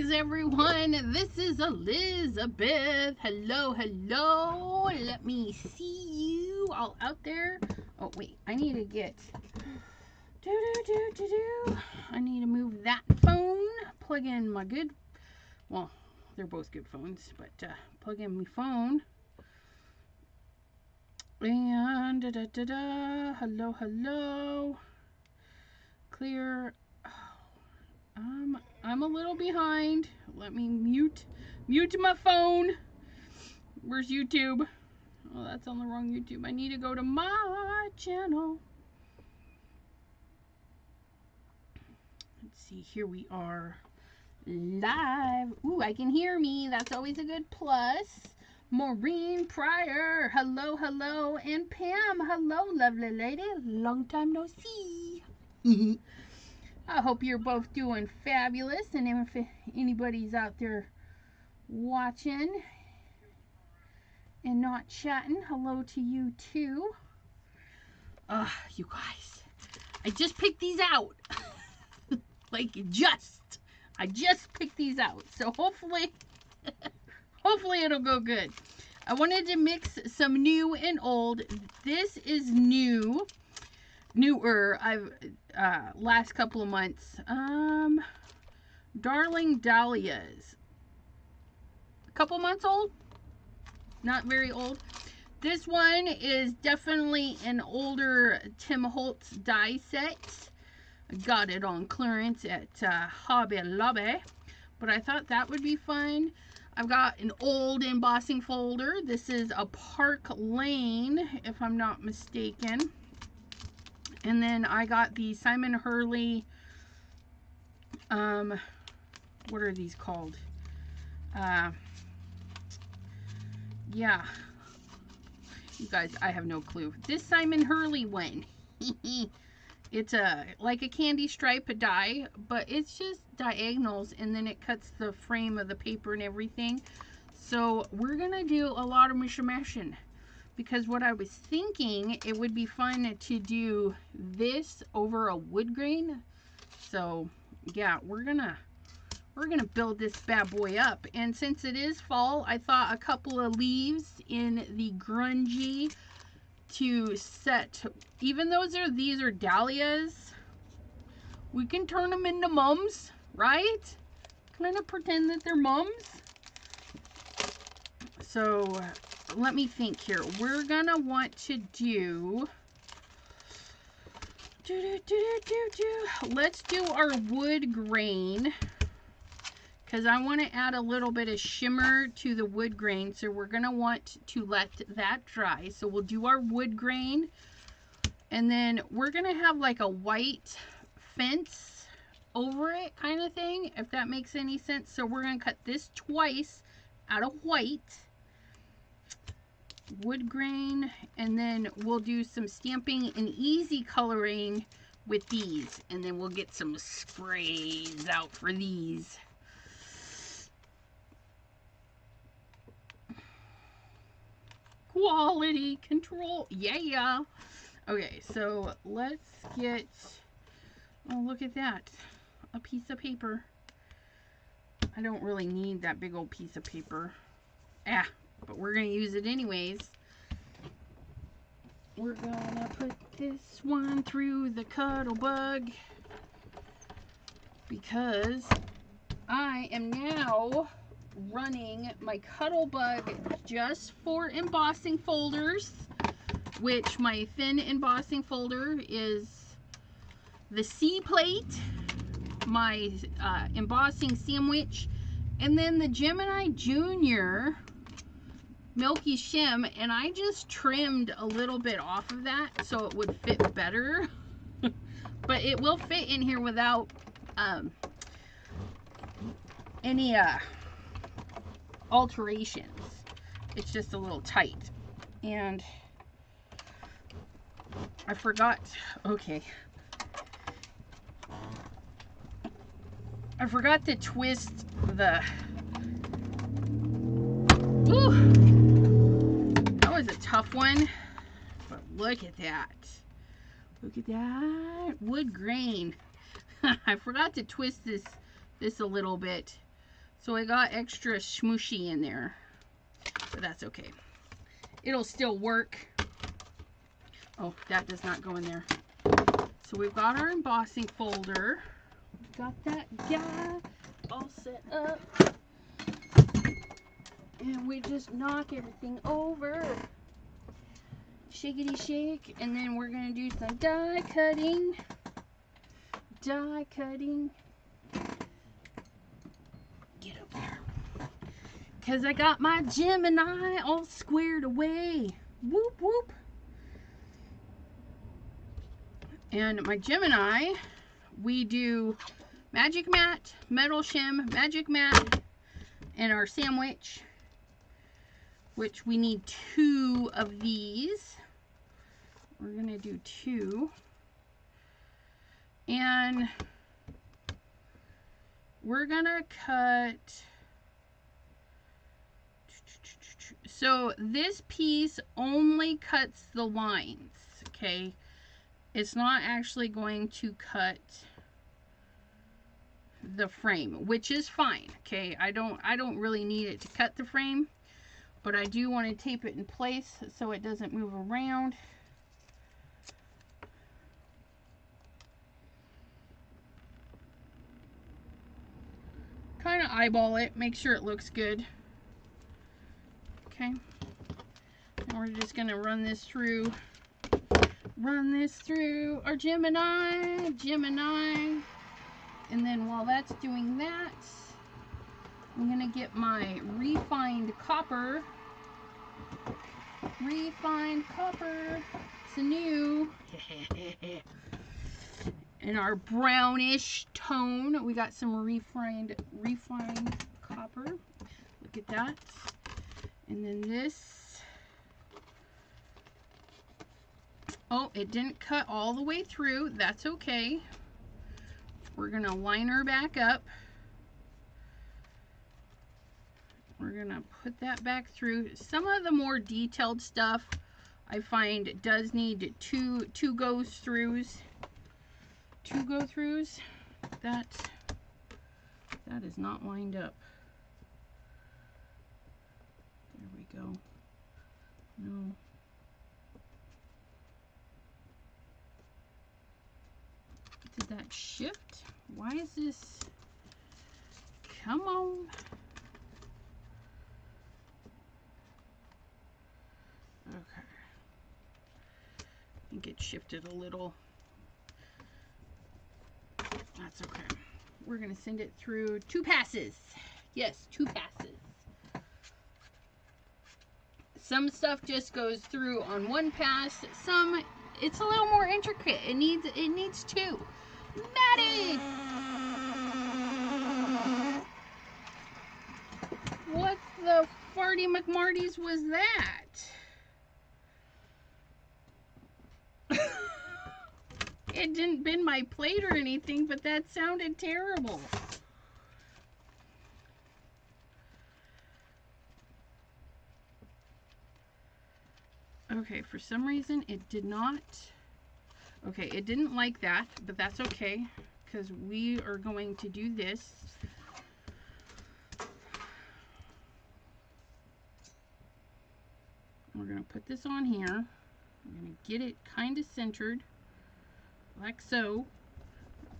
guys, everyone. This is Elizabeth. Hello, hello. Let me see you all out there. Oh, wait. I need to get... I need to move that phone. Plug in my good... Well, they're both good phones, but plug in my phone. And hello, hello. Clear. I'm a little behind. Let me mute my phone. Where's YouTube? Oh, that's on the wrong YouTube. I need to go to my channel. Let's see. Here we are live. Ooh, I can hear me. That's always a good plus. Maureen Pryor. Hello, hello. And Pam. Hello, lovely lady. Long time no see. I hope you're both doing fabulous, and if anybody's out there watching and not chatting, hello to you too. You guys, I just picked these out. I just picked these out, so hopefully it'll go good. I wanted to mix some new and old. This is newer. I've last couple of months. Darling Dahlias. A couple months old. Not very old. This one is definitely an older Tim Holtz die set. I got it on clearance at Hobby Lobby. But I thought that would be fun. I've got an old embossing folder. This is a Park Lane, if I'm not mistaken. And then I got the Simon Hurley, what are these called? Yeah. You guys, I have no clue. This Simon Hurley one. It's like a candy stripe die, but it's just diagonals, and then it cuts the frame of the paper and everything. So we're going to do a lot of mishmashing. Because what I was thinking, it would be fun to do this over a wood grain. So yeah, we're gonna build this bad boy up. And since it is fall, I thought a couple of leaves in the grungy to set. Even though these are dahlias, we can turn them into mums, right? Kind of pretend that they're mums. So let me think here. We're gonna want to do let's do our wood grain, because I want to add a little bit of shimmer to the wood grain. So we're gonna want to let that dry. So we'll do our wood grain, and then we're gonna have like a white fence over it kind of thing, if that makes any sense. So we're gonna cut this twice out of white wood grain, and then we'll do some stamping and easy coloring with these, and then we'll get some sprays out for these. Quality control, yeah. Okay, so let's get, oh, look at that, a piece of paper. I don't really need that big old piece of paper, but we're going to use it anyways. We're going to put this one through the Cuttlebug, because I am now running my Cuttlebug just for embossing folders, which my thin embossing folder is the C plate, my embossing sandwich, and then the Gemini Junior Milky Shim, and I just trimmed a little bit off of that so it would fit better. But it will fit in here without any alterations. It's just a little tight. And I forgot, okay, I forgot to twist the, ooh, that was a tough one, but look at that. Look at that wood grain. I forgot to twist this a little bit. So I got extra smooshy in there, but that's okay. It'll still work. Oh, that does not go in there. So we've got our embossing folder. We've got that guy all set up. And we just knock everything over. Shakety shake. And then we're going to do some die cutting. Die cutting. Get up there. Because I got my Gemini all squared away. Whoop whoop. And my Gemini, we do magic mat, metal shim, magic mat, and our sandwich, which we need 2 of these. We're going to do 2. And we're going to cut. So this piece only cuts the lines, okay? It's not actually going to cut the frame, which is fine, okay? I don't really need it to cut the frame, but I do want to tape it in place so it doesn't move around. Kind of eyeball it, make sure it looks good. Okay. And we're just going to run this through our Gemini. And then while that's doing that, I'm going to get my refined copper. It's new. In our brownish tone, we got some refined copper. Look at that. And then this. Oh, it didn't cut all the way through. That's okay. We're going to line her back up. We're going to put that back through. Some of the more detailed stuff I find does need two go-throughs. That is not lined up. There we go. No. Did that shift? Why is this? Come on. Okay. I think it shifted a little. That's okay. We're going to send it through 2 passes. Yes, 2 passes. Some stuff just goes through on 1 pass. Some, it's a little more intricate. It needs 2. Maddie! What the farty McMarty's was that? It didn't bend my plate or anything, but that sounded terrible. Okay, for some reason it did not. Okay, it didn't like that, but that's okay, because we are going to do this. We're going to put this on here. I'm going to get it kind of centered, like so.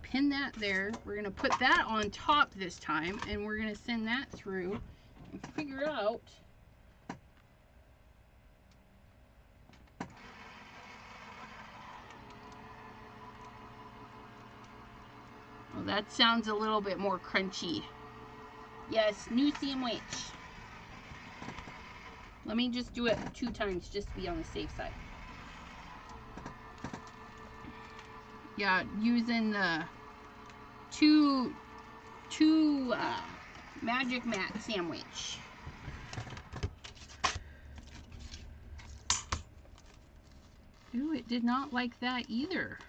Pin that there. We're going to put that on top this time, and we're going to send that through and figure out well, that sounds a little bit more crunchy. Yes, new sandwich. Let me just do it 2 times just to be on the safe side. Yeah, using the two magic mat sandwich. Ooh, it did not like that either.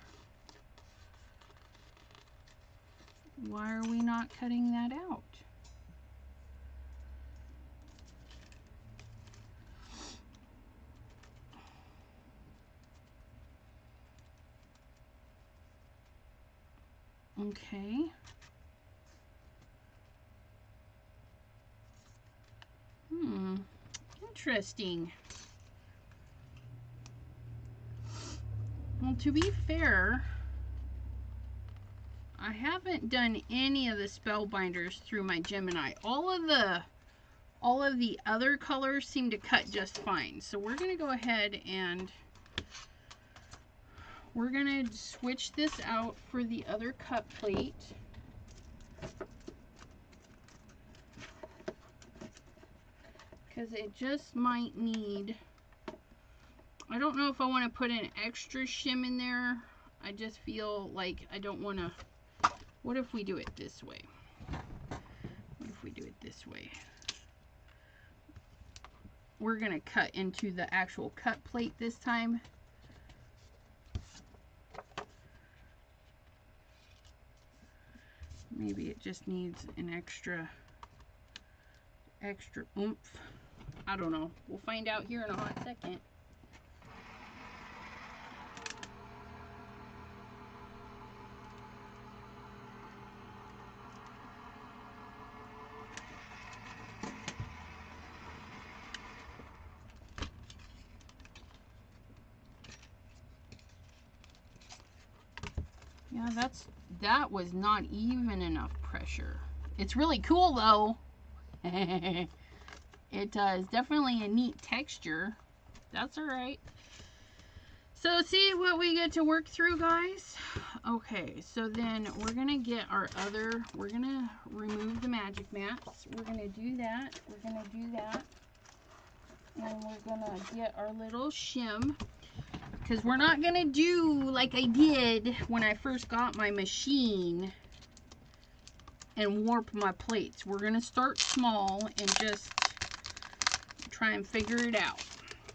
Why are we not cutting that out? Okay. Interesting. Well, to be fair, I haven't done any of the Spellbinders through my Gemini. All of the other colors seem to cut just fine. So we're going to go ahead and we're going to switch this out for the other cut plate. Because it just might need, I don't know if I want to put an extra shim in there. I just feel like I don't want to. What if we do it this way? What if we do it this way? We're going to cut into the actual cut plate this time. Maybe it just needs an extra oomph. I don't know. We'll find out here in a hot second. Yeah, that was not even enough pressure. It's really cool though. It is definitely a neat texture. That's all right. So see what we get to work through, guys. Okay, so then we're gonna get our other, we're gonna remove the magic mats. We're gonna do that. We're gonna do that. And we're gonna get our little shim. Because we're not gonna do like I did when I first got my machine and warp my plates. We're gonna start small and just try and figure it out.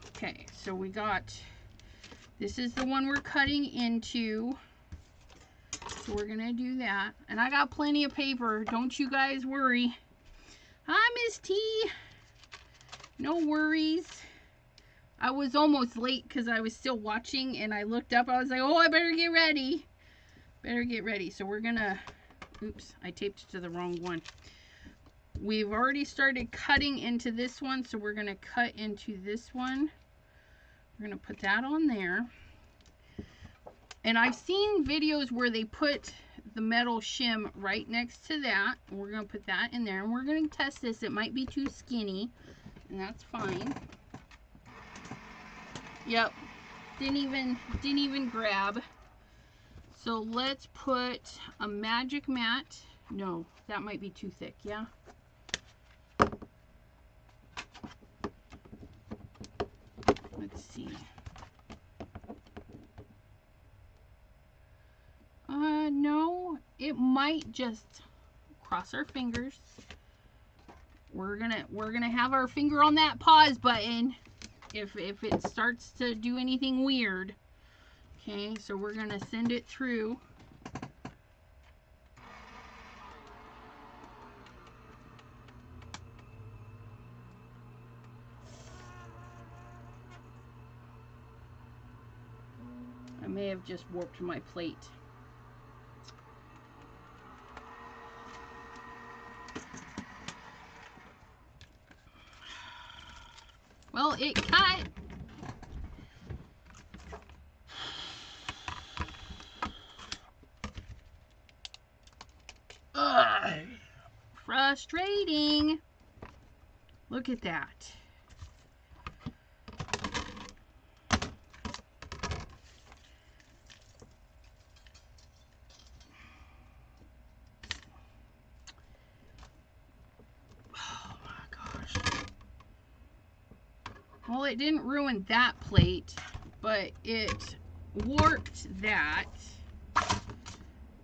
Okay, so we got, this is the one we're cutting into. So we're gonna do that. And I got plenty of paper, don't you guys worry. Hi, Miss T. No worries. I was almost late because I was still watching and I looked up. I was like, oh, I better get ready. Better get ready. So we're gonna, oops, I taped it to the wrong one. We've already started cutting into this one, so we're gonna cut into this one. We're gonna put that on there. And I've seen videos where they put the metal shim right next to that. We're gonna put that in there and we're gonna test this. It might be too skinny, and that's fine. Yep, didn't even grab. So let's put a magic mat. No, that might be too thick, yeah? Let's see. No, it might just, cross our fingers. We're gonna have our finger on that pause button if it starts to do anything weird. Okay, so we're gonna send it through. I may have just warped my plate. Well, it cut. Ugh. Frustrating. Look at that. Oh my gosh. Well, it didn't ruin that plate, but it warped that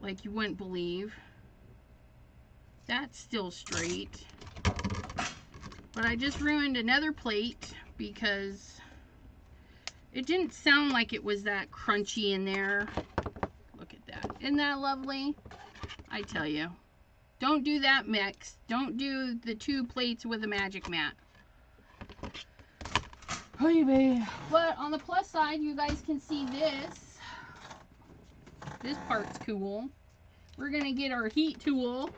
like you wouldn't believe. That's still straight. But I just ruined another plate because it didn't sound like it was that crunchy in there. Look at that. Isn't that lovely? I tell you. Don't do that mix. Don't do the two plates with a magic mat. Baby. But on the plus side, you guys can see this. This part's cool. We're going to get our heat tool.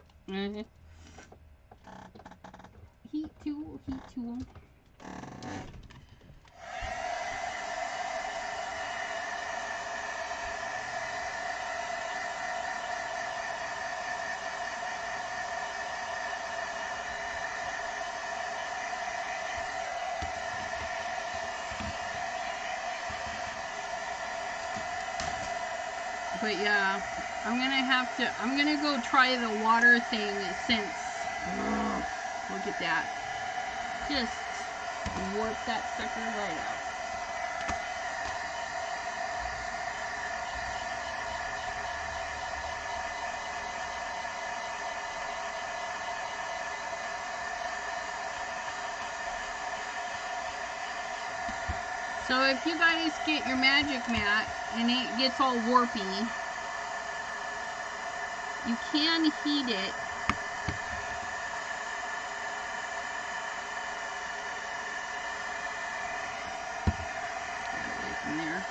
heat tool, heat tool. But yeah, I'm gonna go try the water thing since, look at that. Just warp that sucker right out. So if you guys get your magic mat and it gets all warpy, you can heat it. Get away from there.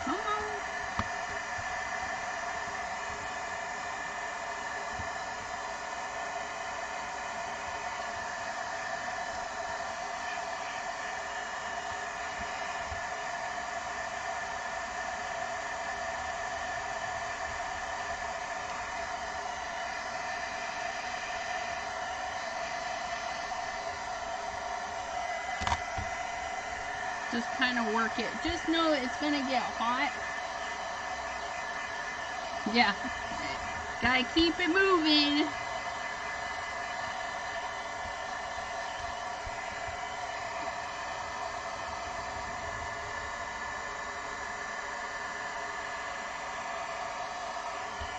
Come on. Just kind of work it. Just know it's going to get hot. Yeah. Gotta keep it moving.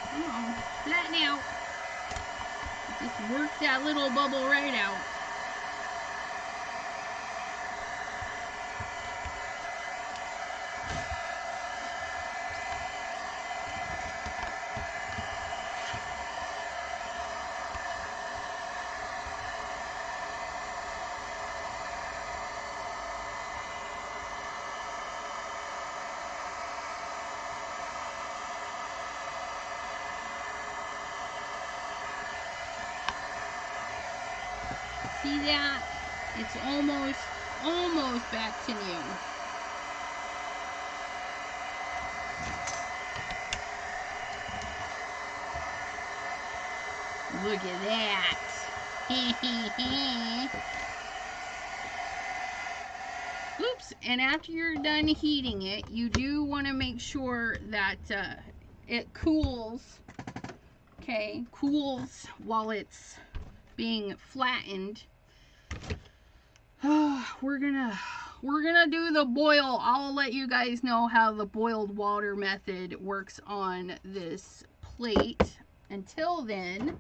Come on. Flatten out. Just work that little bubble right out. See that? It's almost back to new. Look at that. Oops, and after you're done heating it, you do want to make sure that it cools. Okay, cools while it's being flattened. We're gonna do the boil. I'll let you guys know how the boiled water method works on this plate. Until then,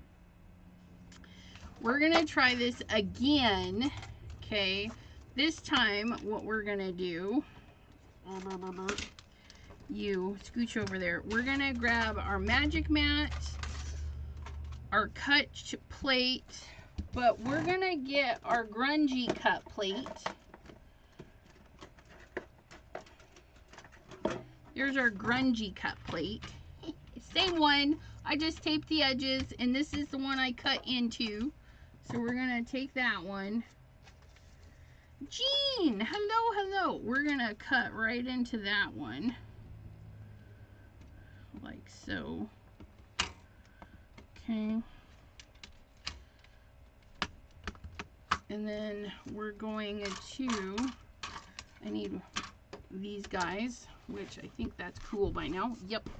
we're gonna try this again. Okay, this time what we're gonna do, you scooch over there, we're gonna grab our magic mat, our cut plate, but we're gonna get our grungy cut plate. There's our grungy cut plate. Same one, I just taped the edges, and this is the one I cut into. So we're gonna take that one. Jean, hello. We're gonna cut right into that one. Like so. Okay. And then we're going to, I need these guys, which I think that's cool by now. Yep,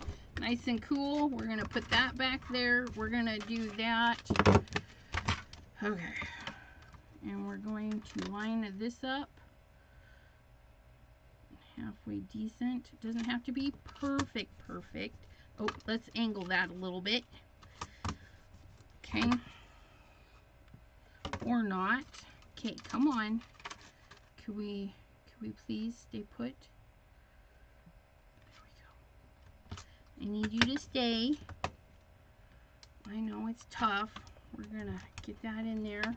nice and cool. We're gonna put that back there. We're gonna do that. Okay, and we're going to line this up halfway decent. It doesn't have to be perfect. Oh, let's angle that a little bit. Okay. Or not. Okay, come on. Could we please stay put? There we go. I need you to stay. I know it's tough. We're gonna get that in there.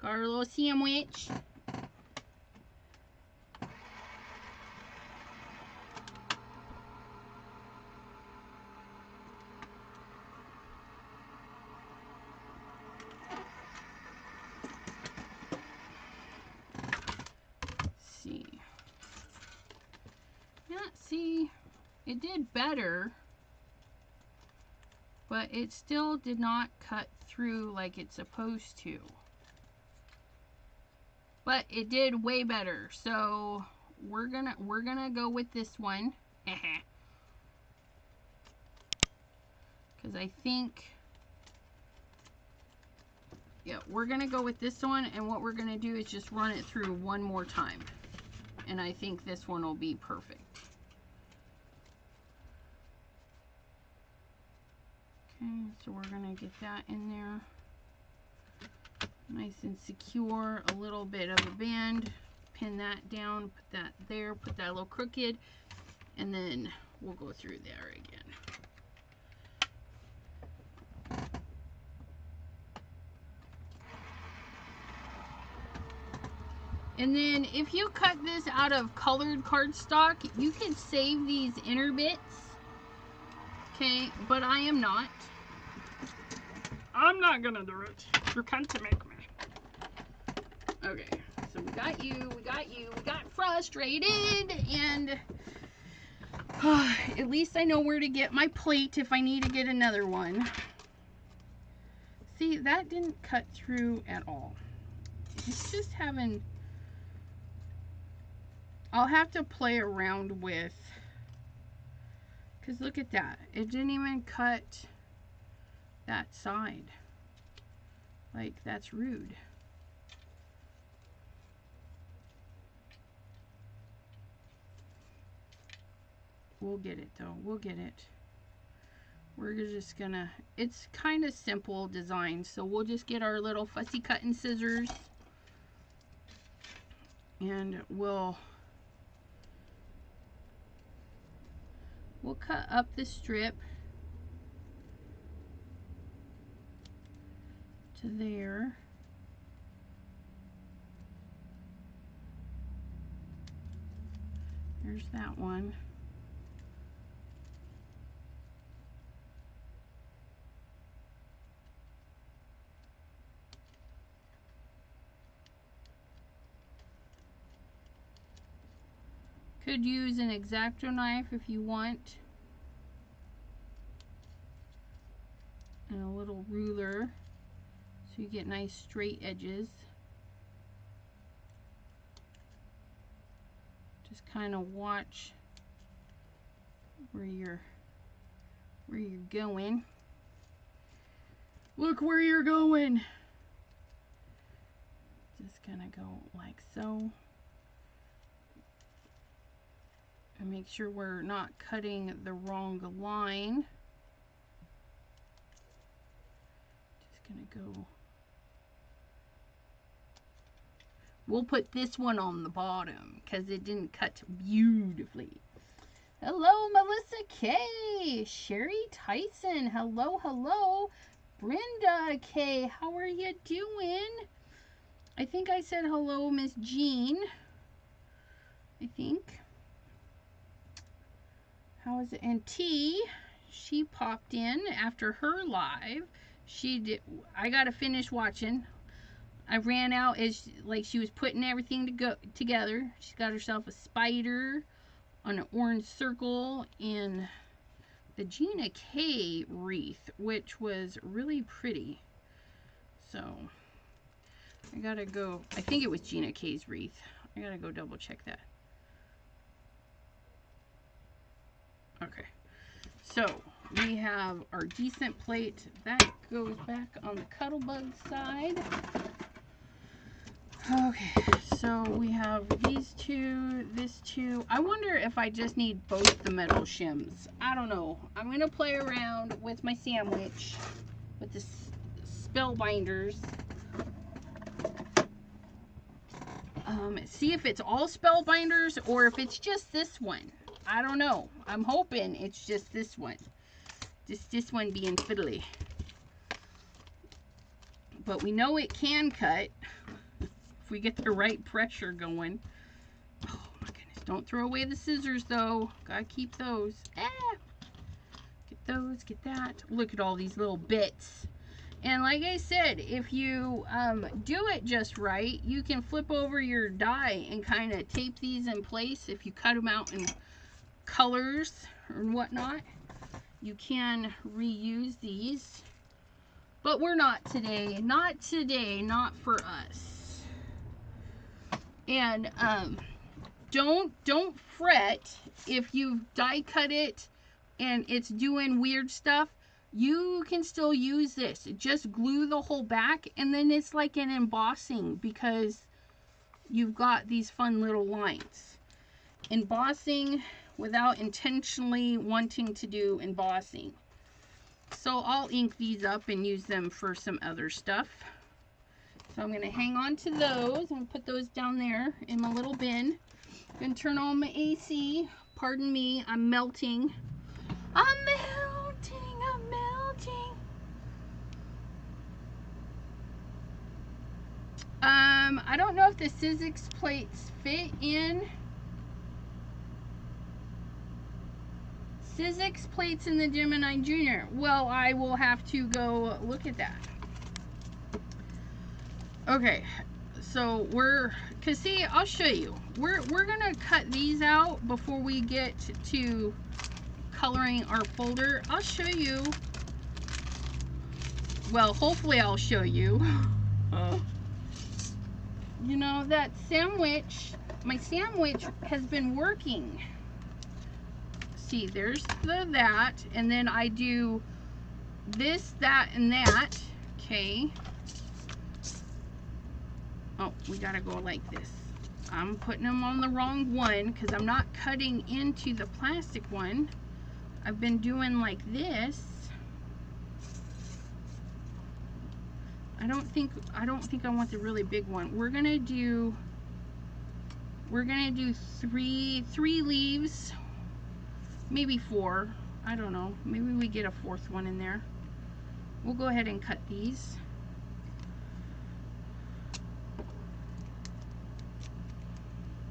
Got our little sandwich. see, it did better, but it still did not cut through like it's supposed to. But it did way better, so we're gonna go with this one. Because I think, yeah, we're gonna go with this one, and what we're gonna do is just run it through one more time, and I think this one will be perfect. Okay, so we're gonna get that in there nice and secure. A little bit of a bend, pin that down, put that there, put that a little crooked, and then we'll go through there again. And then if you cut this out of colored cardstock, you can save these inner bits. Okay, but I am not. I'm not gonna do it. You can't make me. Okay, so we got you, we got frustrated, and at least I know where to get my plate if I need to get another one. See, that didn't cut through at all. It's just having... I'll have to play around with... Because look at that. It didn't even cut that side. Like, that's rude. We'll get it though. We'll get it. We're just gonna... It's kind of simple design, so we'll just get our little fussy cutting scissors. And we'll cut up the strip to there. There's that one. Could use an X-Acto knife if you want. And a little ruler so you get nice straight edges. Just kind of watch where you're going. Look where you're going. Just gonna go like so. And make sure we're not cutting the wrong line. Just gonna go. We'll put this one on the bottom because it didn't cut beautifully. Hello, Melissa K. Sherry Tyson. Hello, hello. Brenda K. How are you doing? I think I said hello, Miss Jean. I think. How is it? And T, she popped in after her live. She did. I gotta finish watching. I ran out as like she was putting everything together. She got herself a spider on an orange circle in the Gina K wreath, which was really pretty. So I gotta go. I think it was Gina K's wreath. I gotta go double check that. Okay, so we have our decent plate. That goes back on the Cuttlebug side. Okay, so we have these two, this two. I wonder if I just need both the metal shims. I don't know. I'm going to play around with my sandwich with the Spellbinders. See if it's all Spellbinders or if it's just this one. I don't know. I'm hoping it's just this one. Just this one being fiddly. But we know it can cut if we get the right pressure going. Oh my goodness. Don't throw away the scissors though. Gotta keep those. Ah! Get those, get that. Look at all these little bits. And like I said, if you do it just right, you can flip over your die and kind of tape these in place if you cut them out in colors or whatnot, you can reuse these. But we're not today. Not today. Not for us. And don't fret if you've die cut it and it's doing weird stuff. You can still use this. Just glue the whole back, and then it's like an embossing because you've got these fun little lines. Embossing without intentionally wanting to do embossing. So I'll ink these up and use them for some other stuff. So I'm going to hang on to those. I'm going to put those down there in my little bin. I'm going to turn on my AC. Pardon me, I'm melting. I'm melting, I'm melting. I don't know if the Sizzix plates fit in. Sizzix plates in the Gemini Junior. Well, I will have to go look at that. Okay, so cause see, I'll show you. We're gonna cut these out before we get to coloring our folder. I'll show you. Well, hopefully I'll show you. You know, that sandwich, my sandwich has been working. See, there's that, and then I do this, that, and that. Okay. Oh, we gotta go like this. I'm putting them on the wrong one because I'm not cutting into the plastic one. I've been doing like this. I don't think I want the really big one. We're gonna do three leaves, maybe 4. I don't know. Maybe we get a 4th one in there. We'll go ahead and cut these.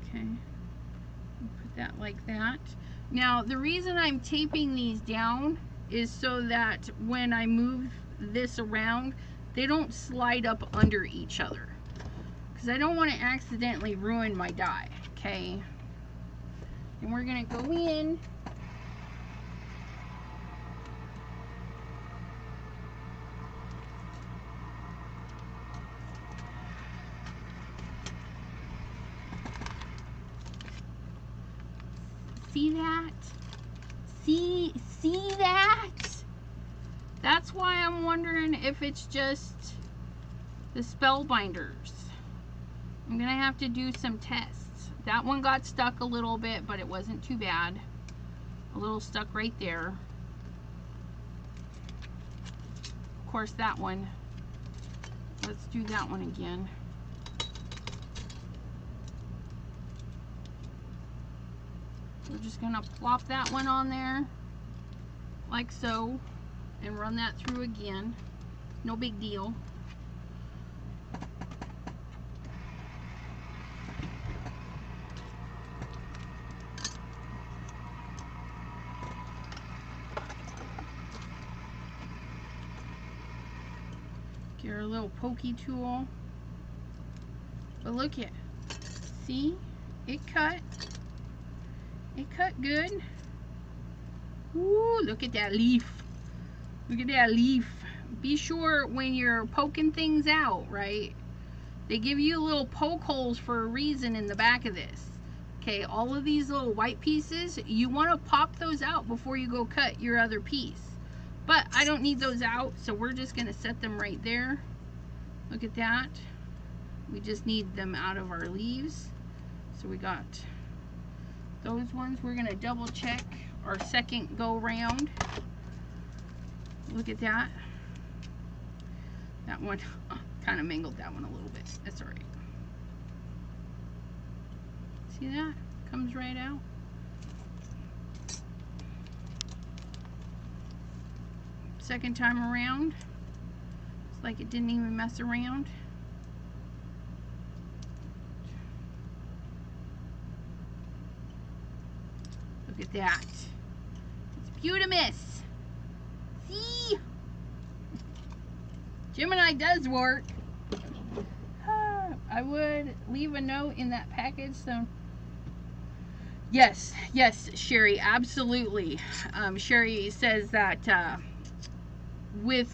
Okay. Put that like that. Now, the reason I'm taping these down is so that when I move this around, they don't slide up under each other. Because I don't want to accidentally ruin my die. Okay. And we're going to go in. See that? See that? That's why I'm wondering if it's just the Spellbinders. I'm gonna have to do some tests. That one got stuck a little bit, but it wasn't too bad. A little stuck right there. Of course, that one. Let's do that one again. We're just gonna plop that one on there like so and run that through again. No big deal. Get our little pokey tool. But look at, see, it cut. It cut good. Ooh, look at that leaf. Look at that leaf. Be sure when you're poking things out, right? They give you little poke holes for a reason in the back of this. Okay, all of these little white pieces, you want to pop those out before you go cut your other piece. But I don't need those out, so we're just going to set them right there. Look at that. We just need them out of our leaves. So we got those ones. We're going to double check our second go round. Look at that. That one kind of mangled that one a little bit. That's all right. See that? Comes right out. Second time around. It's like it didn't even mess around. Look at that. It's beautimous. See? Gemini does work. I would leave a note in that package so Yes, yes, Sherry, absolutely. Sherry says that with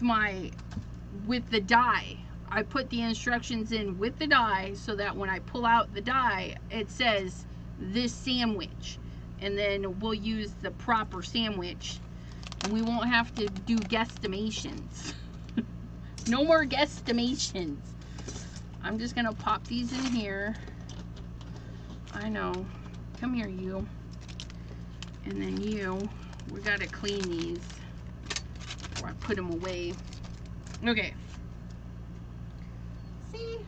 the die, I put the instructions in with the die so that when I pull out the die, it says this sandwich, and then we'll use the proper sandwich, and we won't have to do guesstimations. No more guesstimations. I'm just gonna pop these in here. I know. Come here, you. And then you. We gotta clean these before I put them away. Okay. See?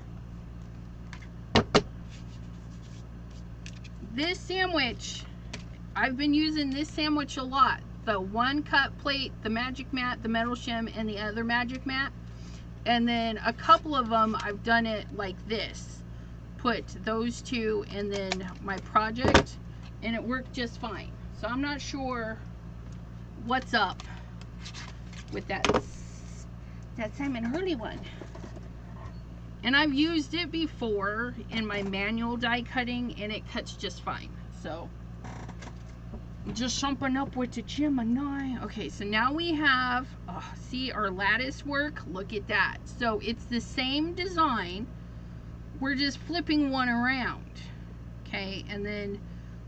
This sandwich, I've been using this sandwich a lot. The one cut plate, the magic mat, the metal shim, and the other magic mat. And then a couple of them, I've done it like this. Put those two and then my project, and it worked just fine. So I'm not sure what's up with that Simon Hurley one. And I've used it before in my manual die cutting, and it cuts just fine. So just something up with the Gemini. Okay, so now we have, see our lattice work. Look at that. So it's the same design. We're just flipping one around. Okay, and then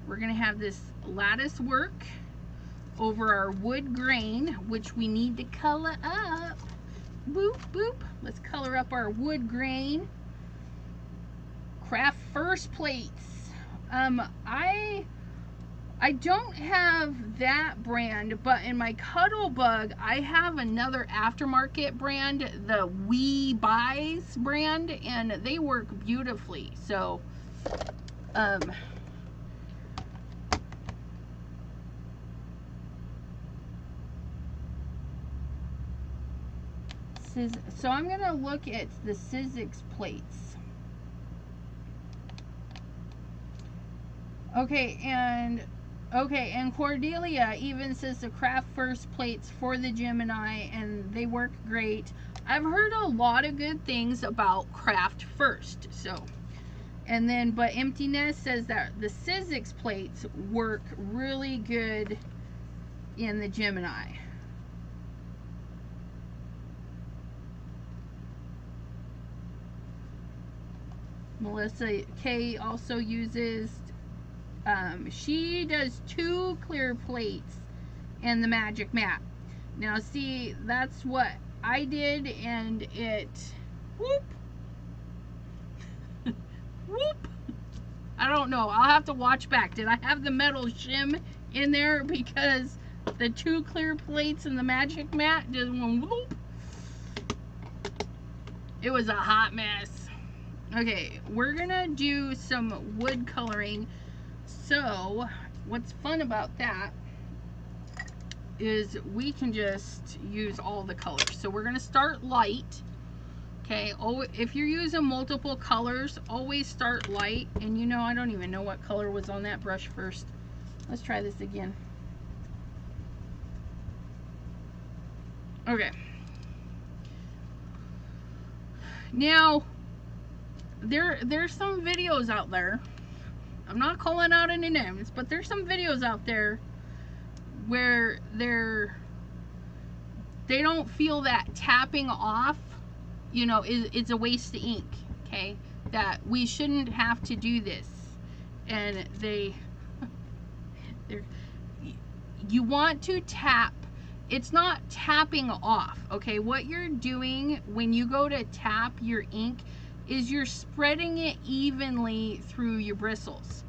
we're gonna have this lattice work over our wood grain, which we need to color up. Boop, boop. Let's color up our wood grain. Craft First plates. I don't have that brand, but in my Cuttlebug, I have another aftermarket brand, the We Buys brand, and they work beautifully. So, so I'm gonna look at the Sizzix plates. Okay, and Cordelia even says the Craft First plates for the Gemini, and they work great. I've heard a lot of good things about Craft First. So, and then, but Empty Nest says that the Sizzix plates work really good in the Gemini. Melissa K also uses, she does 2 clear plates and the magic mat. Now see, that's what I did, and it, whoop, whoop. I don't know, I'll have to watch back. Did I have the metal shim in there? Because the 2 clear plates and the magic mat just went whoop. It was a hot mess. Okay, we're gonna do some wood coloring. So what's fun about that is we can just use all the colors. So we're gonna start light. Okay, if you're using multiple colors, always start light. And you know, I don't even know what color was on that brush first. Let's try this again. Okay. Now, there's some videos out there. I'm not calling out any names, but there's some videos out there where they don't feel that tapping off, you know, it's a waste of ink. Okay, that we shouldn't have to do this, and you want to tap. It's not tapping off. Okay, what you're doing when you go to tap your ink is you're spreading it evenly through your bristles.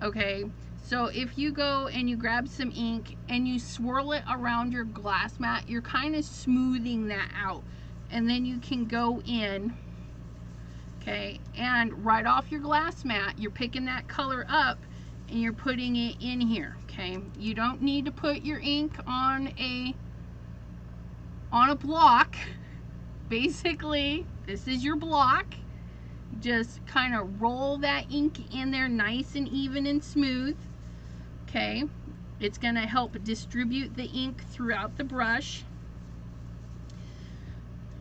Okay, so if you go and you grab some ink and you swirl it around your glass mat, you're kind of smoothing that out, and then you can go in, okay, and right off your glass mat, you're picking that color up and you're putting it in here. Okay, you don't need to put your ink on a block. Basically, this is your block. Just kind of roll that ink in there nice and even and smooth. Okay, it's going to help distribute the ink throughout the brush.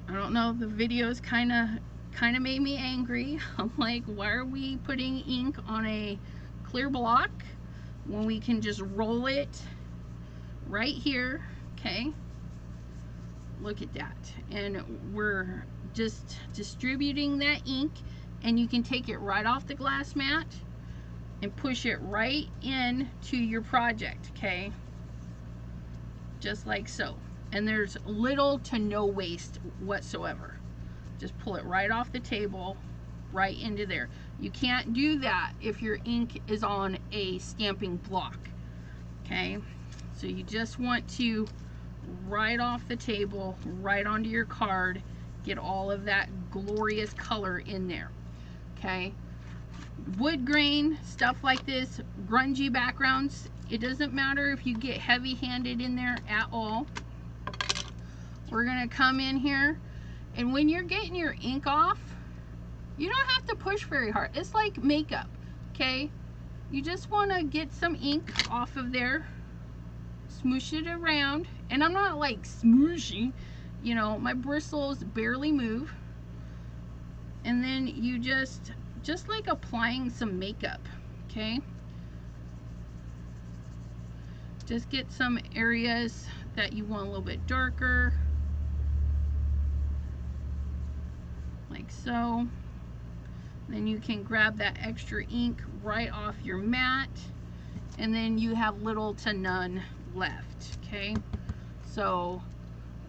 I don't know, the videos kind of made me angry. I'm like, why are we putting ink on a clear block? when we can just roll it right here. Okay, look at that. And we're just distributing that ink, and you can take it right off the glass mat and push it right in to your project. Okay, just like so. And there's little to no waste whatsoever. Just pull it right off the table, right into there. You can't do that if your ink is on a stamping block. Okay, so you just want to right off the table, right onto your card, get all of that glorious color in there. Okay, wood grain, stuff like this, grungy backgrounds, it doesn't matter if you get heavy-handed in there at all. We're gonna come in here, and when you're getting your ink off, you don't have to push very hard. It's like makeup, okay? You just wanna get some ink off of there, smoosh it around, and I'm not like smooshing, you know, my bristles barely move. And then you just like applying some makeup, okay? Just get some areas that you want a little bit darker, like so. Then you can grab that extra ink right off your mat, and then you have little to none left, okay? So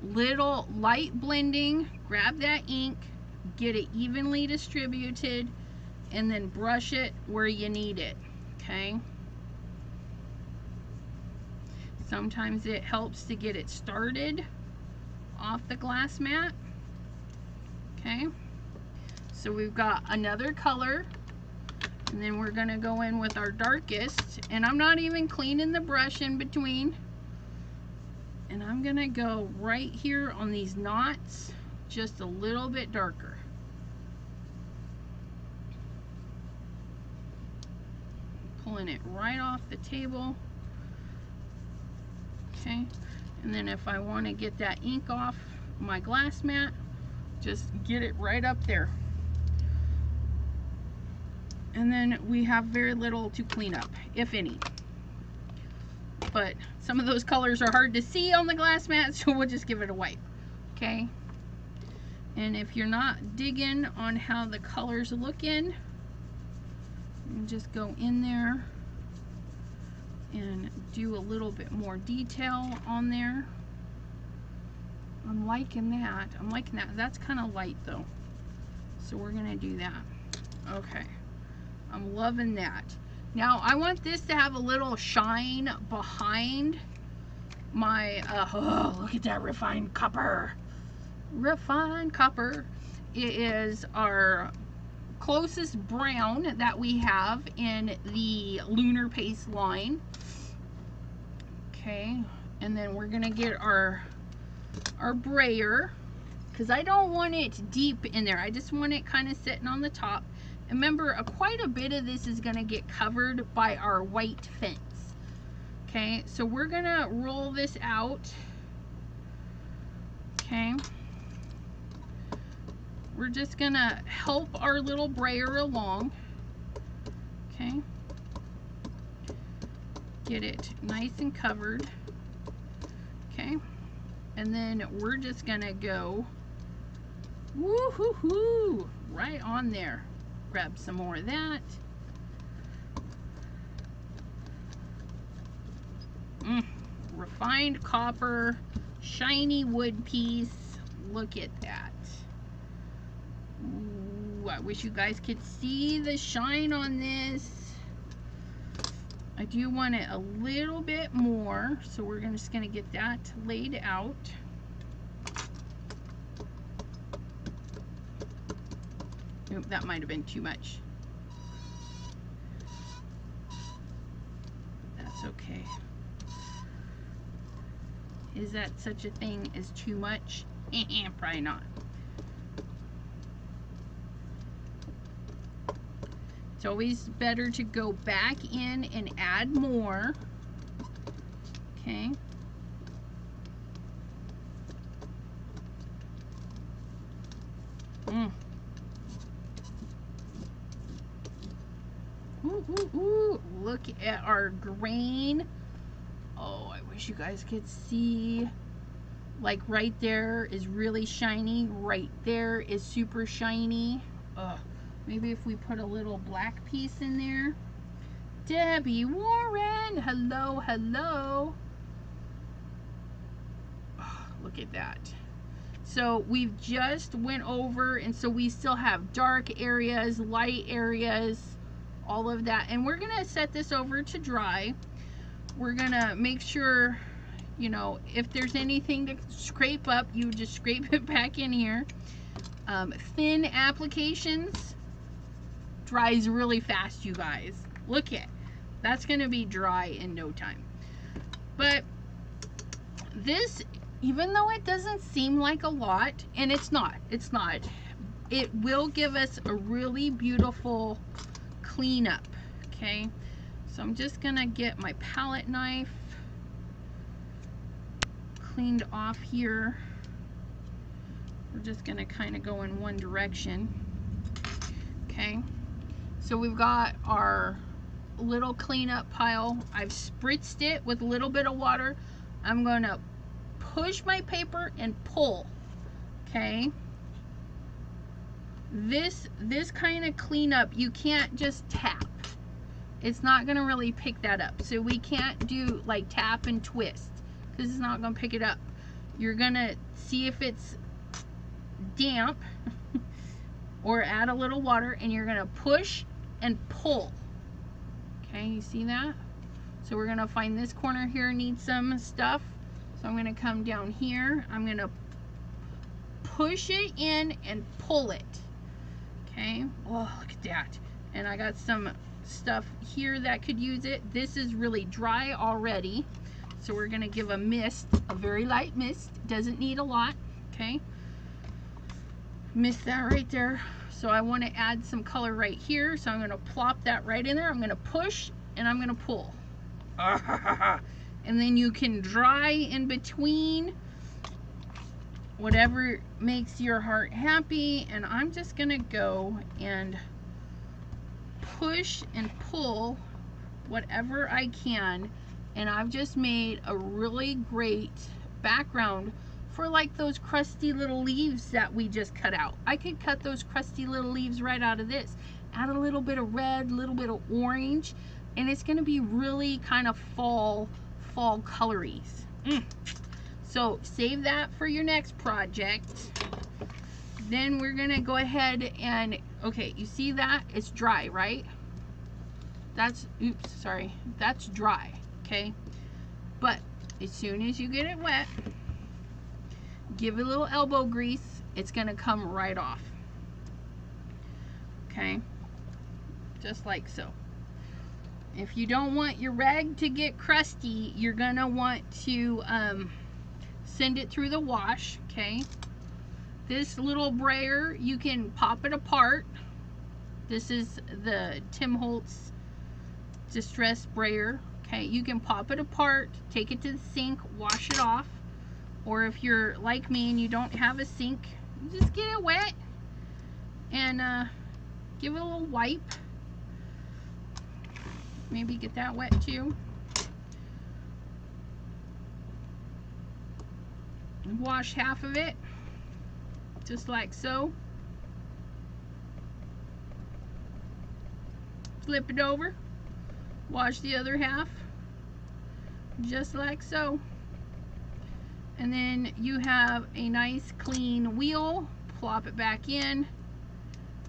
little light blending, grab that ink, get it evenly distributed, and then brush it where you need it, okay? Sometimes it helps to get it started off the glass mat, okay? So we've got another color, and then we're gonna go in with our darkest, and I'm not even cleaning the brush in between. And I'm gonna go right here on these knots, just a little bit darker. Pulling it right off the table. Okay, and then if I want to get that ink off my glass mat, just get it right up there. And then we have very little to clean up, if any. But some of those colors are hard to see on the glass mat, so we'll just give it a wipe, okay? And if you're not digging on how the colors look in, just go in there and do a little bit more detail on there. I'm liking that. I'm liking that. That's kind of light though, so we're gonna do that. Okay, I'm loving that. Now I want this to have a little shine behind my oh, look at that refined copper. Refined copper. It is our closest brown that we have in the Lunar Paste line. Okay, and then we're gonna get our brayer, because I don't want it deep in there. I just want it kind of sitting on the top. And remember, quite a bit of this is gonna get covered by our white fence. Okay, so we're gonna roll this out. Okay, we're just gonna help our little brayer along. Okay, get it nice and covered. Okay, and then we're just gonna go woo-hoo-hoo right on there. Grab some more of that. Refined copper, shiny wood piece. Look at that. Ooh, I wish you guys could see the shine on this. I do want it a little bit more, so we're just gonna get that laid out. Oop, that might have been too much. That's okay. Is that such a thing as too much? Probably not. It's always better to go back in and add more. Okay. Ooh, ooh, ooh. Look at our grain. Oh, I wish you guys could see. Like right there is really shiny. Right there is super shiny. Maybe if we put a little black piece in there. Debbie Warren, hello, hello. Oh, look at that. So we've just went over, and so we still have dark areas, light areas, all of that. And we're gonna set this over to dry. We're gonna make sure, you know, if there's anything to scrape up, you just scrape it back in here. Thin applications dries really fast, you guys. Look at, that's gonna be dry in no time. But this, even though it doesn't seem like a lot, and it's not, it will give us a really beautiful cleanup. Okay, so I'm just gonna get my palette knife cleaned off here. We're just gonna kind of go in one direction. Okay, so we've got our little cleanup pile. I've spritzed it with a little bit of water. I'm gonna push my paper and pull. Okay, this kind of cleanup, you can't just tap. It's not gonna really pick that up. So we can't do like tap and twist, because it's not gonna pick it up. You're gonna see if it's damp or add a little water, and you're gonna push and pull. Okay, you see that? So we're gonna find this corner here needs some stuff. So I'm gonna come down here. I'm gonna push it in and pull it. Okay, oh, look at that. And I got some stuff here that could use it. This is really dry already. So we're gonna give a mist, a very light mist. Doesn't need a lot, okay? Mist that right there. So I wanna add some color right here. So I'm gonna plop that right in there. I'm gonna push and I'm gonna pull. And then you can dry in between, whatever makes your heart happy. And I'm just gonna go and push and pull whatever I can. And I've just made a really great background for like those crusty little leaves that we just cut out. I could cut those crusty little leaves right out of this. Add a little bit of red, a little bit of orange, and it's gonna be really kind of fall colories. So save that for your next project. Then we're gonna go ahead and, okay, you see that? It's dry, right? That's, oops, sorry, that's dry, okay? But as soon as you get it wet, give it a little elbow grease, it's gonna come right off. Okay, just like so. If you don't want your rag to get crusty, you're gonna want to send it through the wash, okay? This little brayer, you can pop it apart. This is the Tim Holtz Distress Brayer. Okay, you can pop it apart, take it to the sink, wash it off. Or if you're like me and you don't have a sink, just get it wet and give it a little wipe. Maybe get that wet too. Wash half of it, just like so. Flip it over, wash the other half, just like so. And then you have a nice clean wheel, plop it back in,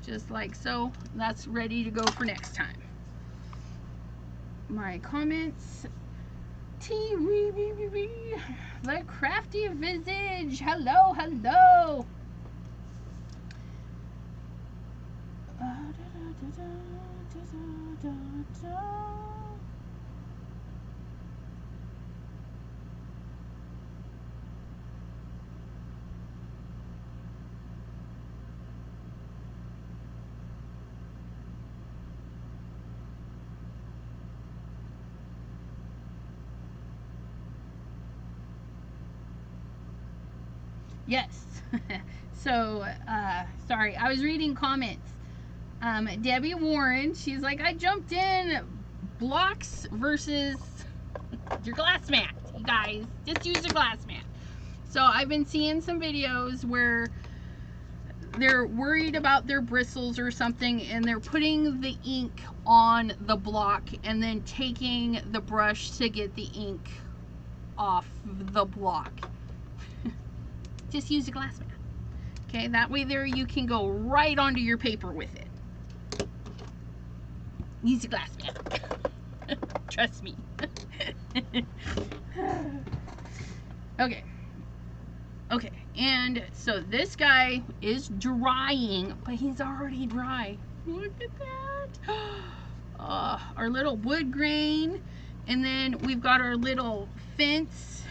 just like so. That's ready to go for next time. My comments, the crafty visage, hello, hello. Yes. So, sorry, I was reading comments. Debbie Warren, she's like, I jumped in blocks versus your glass mat. You guys, just use your glass mat. So I've been seeing some videos where they're worried about their bristles or something, and they're putting the ink on the block and then taking the brush to get the ink off the block. Just use a glass mat. Okay, that way there you can go right onto your paper with it. Use a glass mat. Trust me. Okay, and so this guy is drying, but he's already dry. Look at that. Our little wood grain, and then we've got our little fence.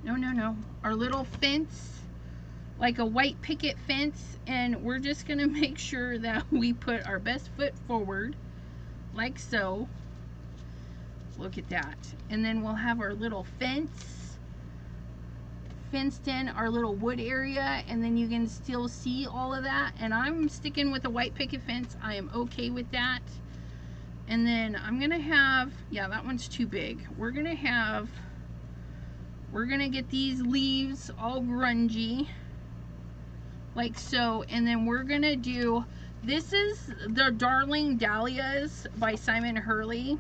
No, our little fence, like a white picket fence, and we're just gonna make sure that we put our best foot forward, like so. Look at that. And then we'll have our little fenced in our little wood area, and then you can still see all of that. And I'm sticking with a white picket fence. I am okay with that. And then I'm gonna have, yeah, that one's too big. We're gonna get these leaves all grungy, like so. And then we're gonna do, this is the Darling Dahlias by Simon Hurley.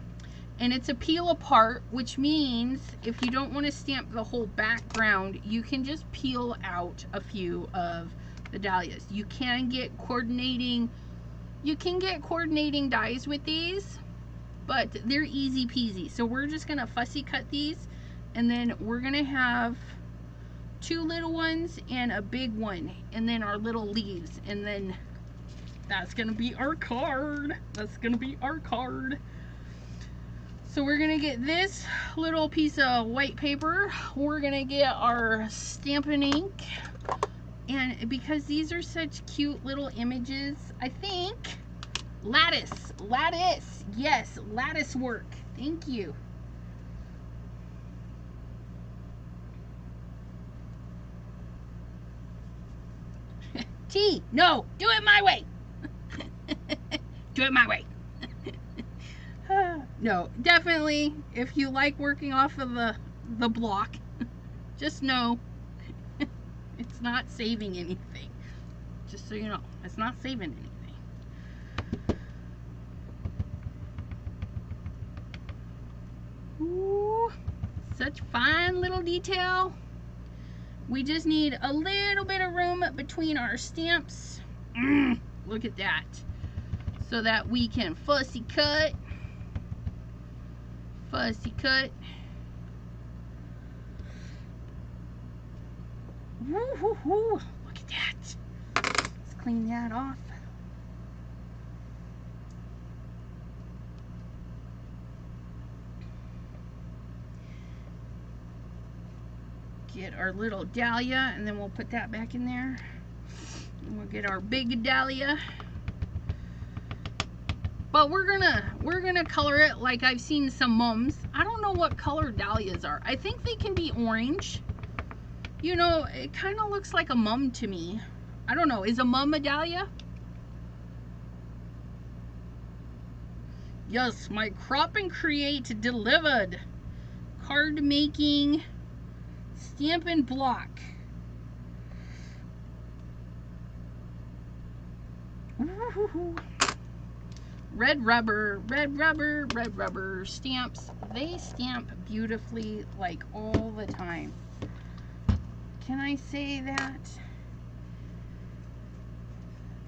And it's a peel apart, which means if you don't want to stamp the whole background, you can just peel out a few of the dahlias. You can get coordinating dies with these, but they're easy peasy. So we're just gonna fussy cut these, and then we're gonna have 2 little ones and a big one, and then our little leaves, and then that's gonna be our card. That's gonna be our card. So we're gonna get this little piece of white paper. We're gonna get our Stampin' Ink. And because these are such cute little images, I think lattice, yes, lattice work. Thank you. T, no, do it my way. Do it my way. No, definitely, if you like working off of the block, just know it's not saving anything. Just so you know, it's not saving anything. Ooh, such fine little detail. We just need a little bit of room between our stamps. Look at that. So that we can fussy cut. Fussy cut. Woo-hoo-hoo. Look at that. Let's clean that off. Get our little dahlia, and then we'll put that back in there. And we'll get our big dahlia. But we're gonna color it like I've seen some mums. I don't know what color dahlias are. I think they can be orange. You know, it kind of looks like a mum to me. I don't know. Is a mum a dahlia? Yes, my Crescent Create delivered. Card making, Stampin' Block. Ooh. Red rubber stamps. They stamp beautifully, like, all the time. Can I say that?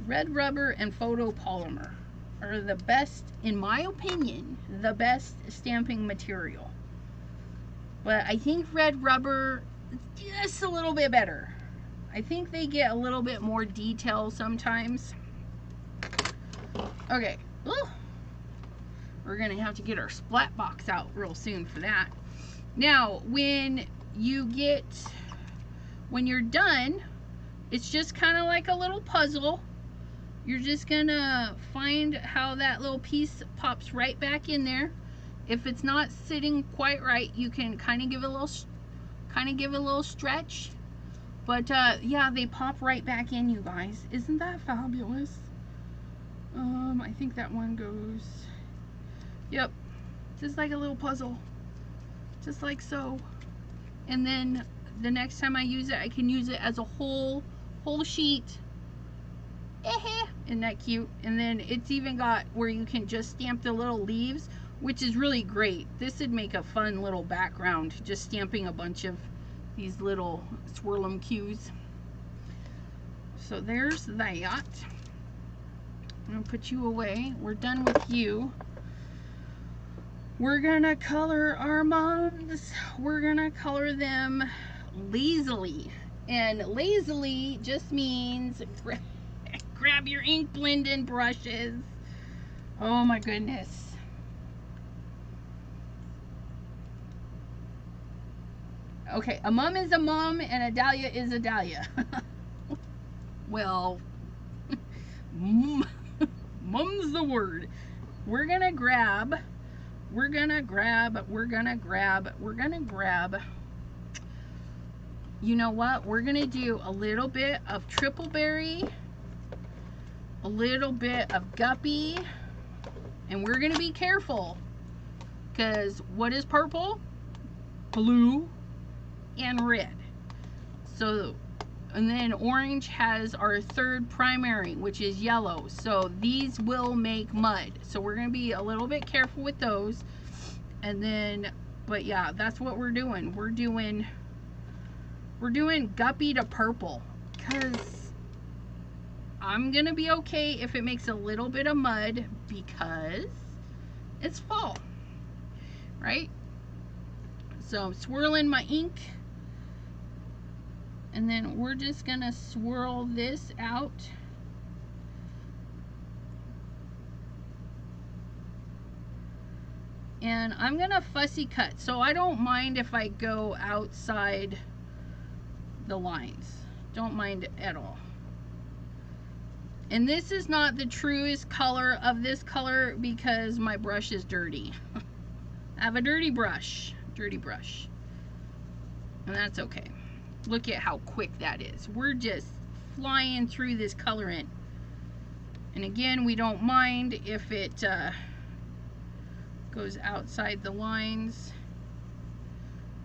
Red rubber and photopolymer are the best, in my opinion, the best stamping material. But I think red rubber is just a little bit better. I think they get a little bit more detail sometimes. Okay. Ooh. We're gonna have to get our splat box out real soon for that. Now, when you're done, it's just kind of like a little puzzle. You're just gonna find how that little piece pops right back in there. If it's not sitting quite right, you can kind of give it a little stretch. But yeah, they pop right back in, you guys. Isn't that fabulous? I think that one goes, yep, just like a little puzzle, just like so. And then the next time I use it, I can use it as a whole sheet. Isn't that cute? And then it's even got where you can just stamp the little leaves, which is really great. This would make a fun little background, just stamping a bunch of these little swirlum cues. So there's that. I'm gonna put you away. We're done with you. We're gonna color our moms. We're gonna color them lazily. And lazily just means grab your ink blending brushes. Oh my goodness. Okay, a mum is a mum and a dahlia is a dahlia. Well, mum's the word. We're gonna grab. You know what? We're gonna do a little bit of triple berry, a little bit of guppy, and we're gonna be careful because what is purple? Blue and red. So, and then orange has our third primary, which is yellow. So these will make mud. So we're going to be a little bit careful with those. And then, but yeah, that's what we're doing. We're doing guppy to purple because I'm going to be okay if it makes a little bit of mud because it's fall, right? So I'm swirling my ink. And then we're just gonna swirl this out. And I'm gonna fussy cut, so I don't mind if I go outside the lines. Don't mind at all. And this is not the truest color of this color because my brush is dirty. I have a dirty brush. And that's okay. Look at how quick that is. We're just flying through this coloring. And again, we don't mind if it goes outside the lines.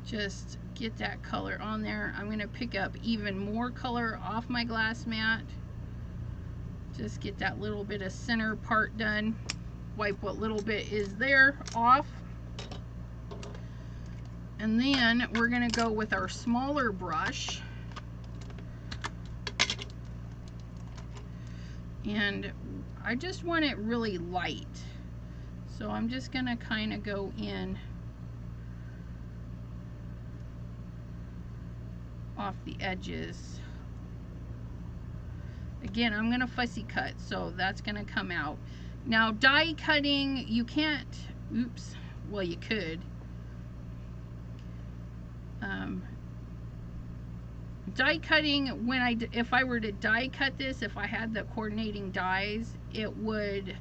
Just get that color on there. I'm going to pick up even more color off my glass mat. Just get that little bit of center part done. Wipe what little bit is there off. And then we're going to go with our smaller brush. And I just want it really light. So I'm just going to kind of go in off the edges. Again, I'm going to fussy cut, so that's going to come out. Now, die cutting, you can't, oops, well, you could. Die cutting, if I were to die cut this, if I had the coordinating dies, it would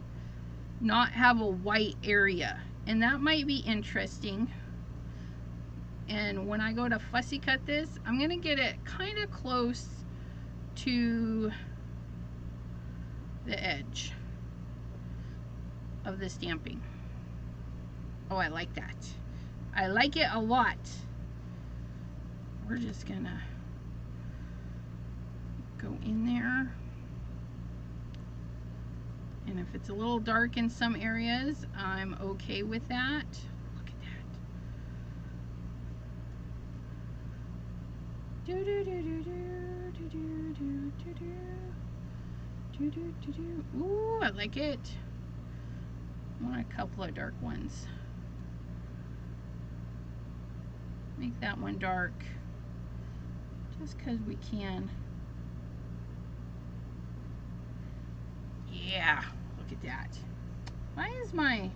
not have a white area, and that might be interesting. And when I go to fussy cut this, I'm gonna get it kind of close to the edge of the stamping. Oh, I like that. I like it a lot. We're just gonna go in there. And if it's a little dark in some areas, I'm okay with that. Look at that. Do do do do do do do do do do do do. Ooh, I like it. I want a couple of dark ones. Make that one dark. Just because we can. Yeah, look at that. Why is my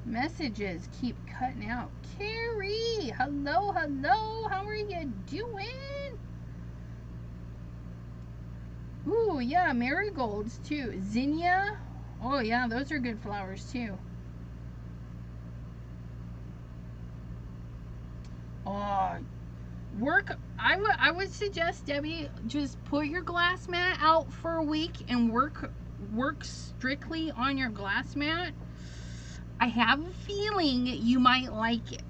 messages keep cutting out? Carrie, hello, hello. How are you doing? Ooh, yeah, marigolds too. Zinnia. Oh yeah, those are good flowers too. Oh, I would suggest, Debbie, just put your glass mat out for a week and work works strictly on your glass mat, I have a feeling you might like it.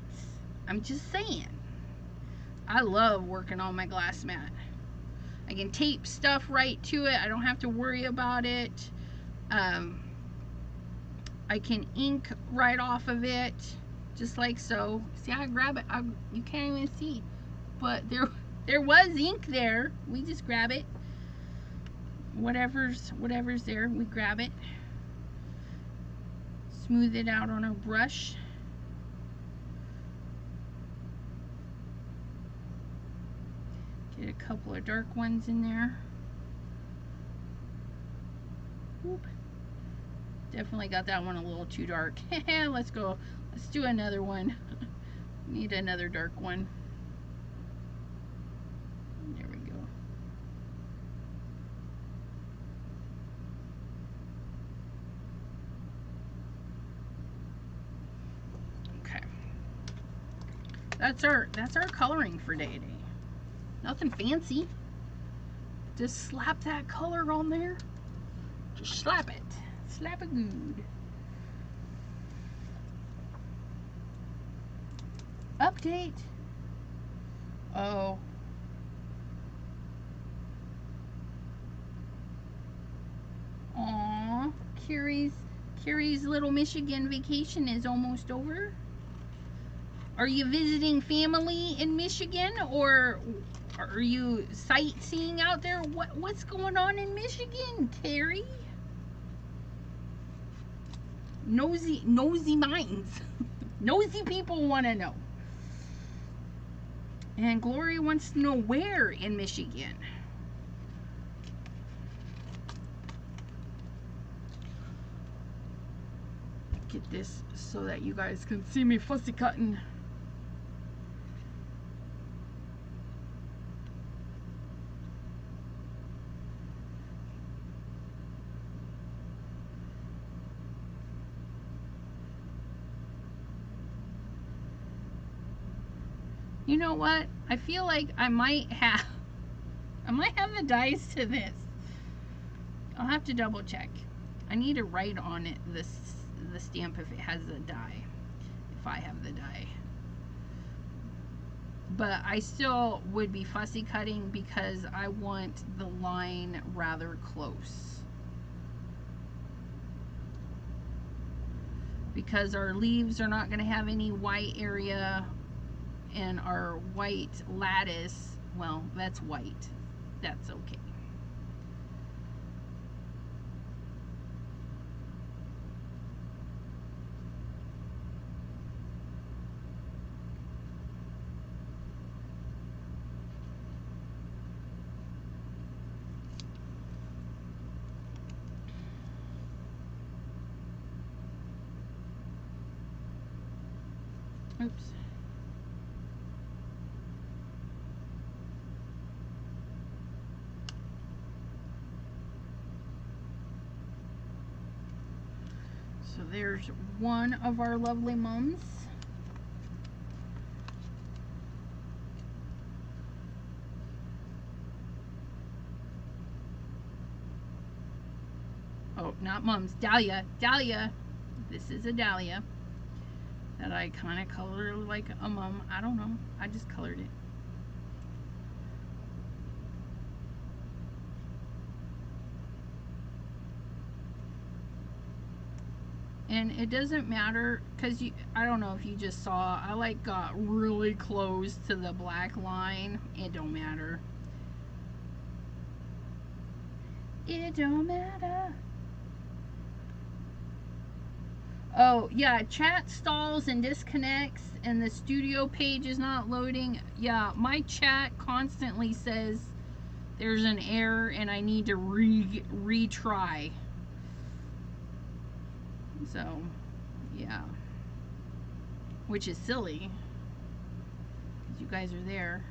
I'm just saying. I love working on my glass mat. I can tape stuff right to it. I don't have to worry about it. I can ink right off of it, just like so. See, I grab it. You can't even see, but there was ink there. We just grab it. Whatever's there, we grab it. Smooth it out on our brush. Get a couple of dark ones in there. Whoop. Definitely got that one a little too dark. Let's go. Let's do another one. Need another dark one. There we go. Okay. That's our coloring for day. Nothing fancy. Just slap that color on there. Just slap it. Slap it good. Update. Oh. Aw. Carrie's little Michigan vacation is almost over. Are you visiting family in Michigan, or are you sightseeing out there? What's going on in Michigan, Carrie? Nosy minds. Nosy people want to know. And Gloria wants to know where in Michigan. Get this so that you guys can see me fussy cutting. You know what? I feel like I might have the dies to this. I'll have to double check. I need to write on it the stamp if it has a die. If I have the die. But I still would be fussy cutting because I want the line rather close. Because our leaves are not going to have any white area. And our white lattice, well, that's white. That's okay. Oops. So there's one of our lovely mums. Oh, not mums. Dahlia. Dahlia. This is a dahlia that I kind of colored like a mum. I don't know. I just colored it. And it doesn't matter because I don't know if you just saw, I like got really close to the black line. It don't matter. It don't matter. Oh yeah, chat stalls and disconnects and the studio page is not loading. Yeah, my chat constantly says there's an error and I need to retry. So, yeah. Which is silly. Because you guys are there.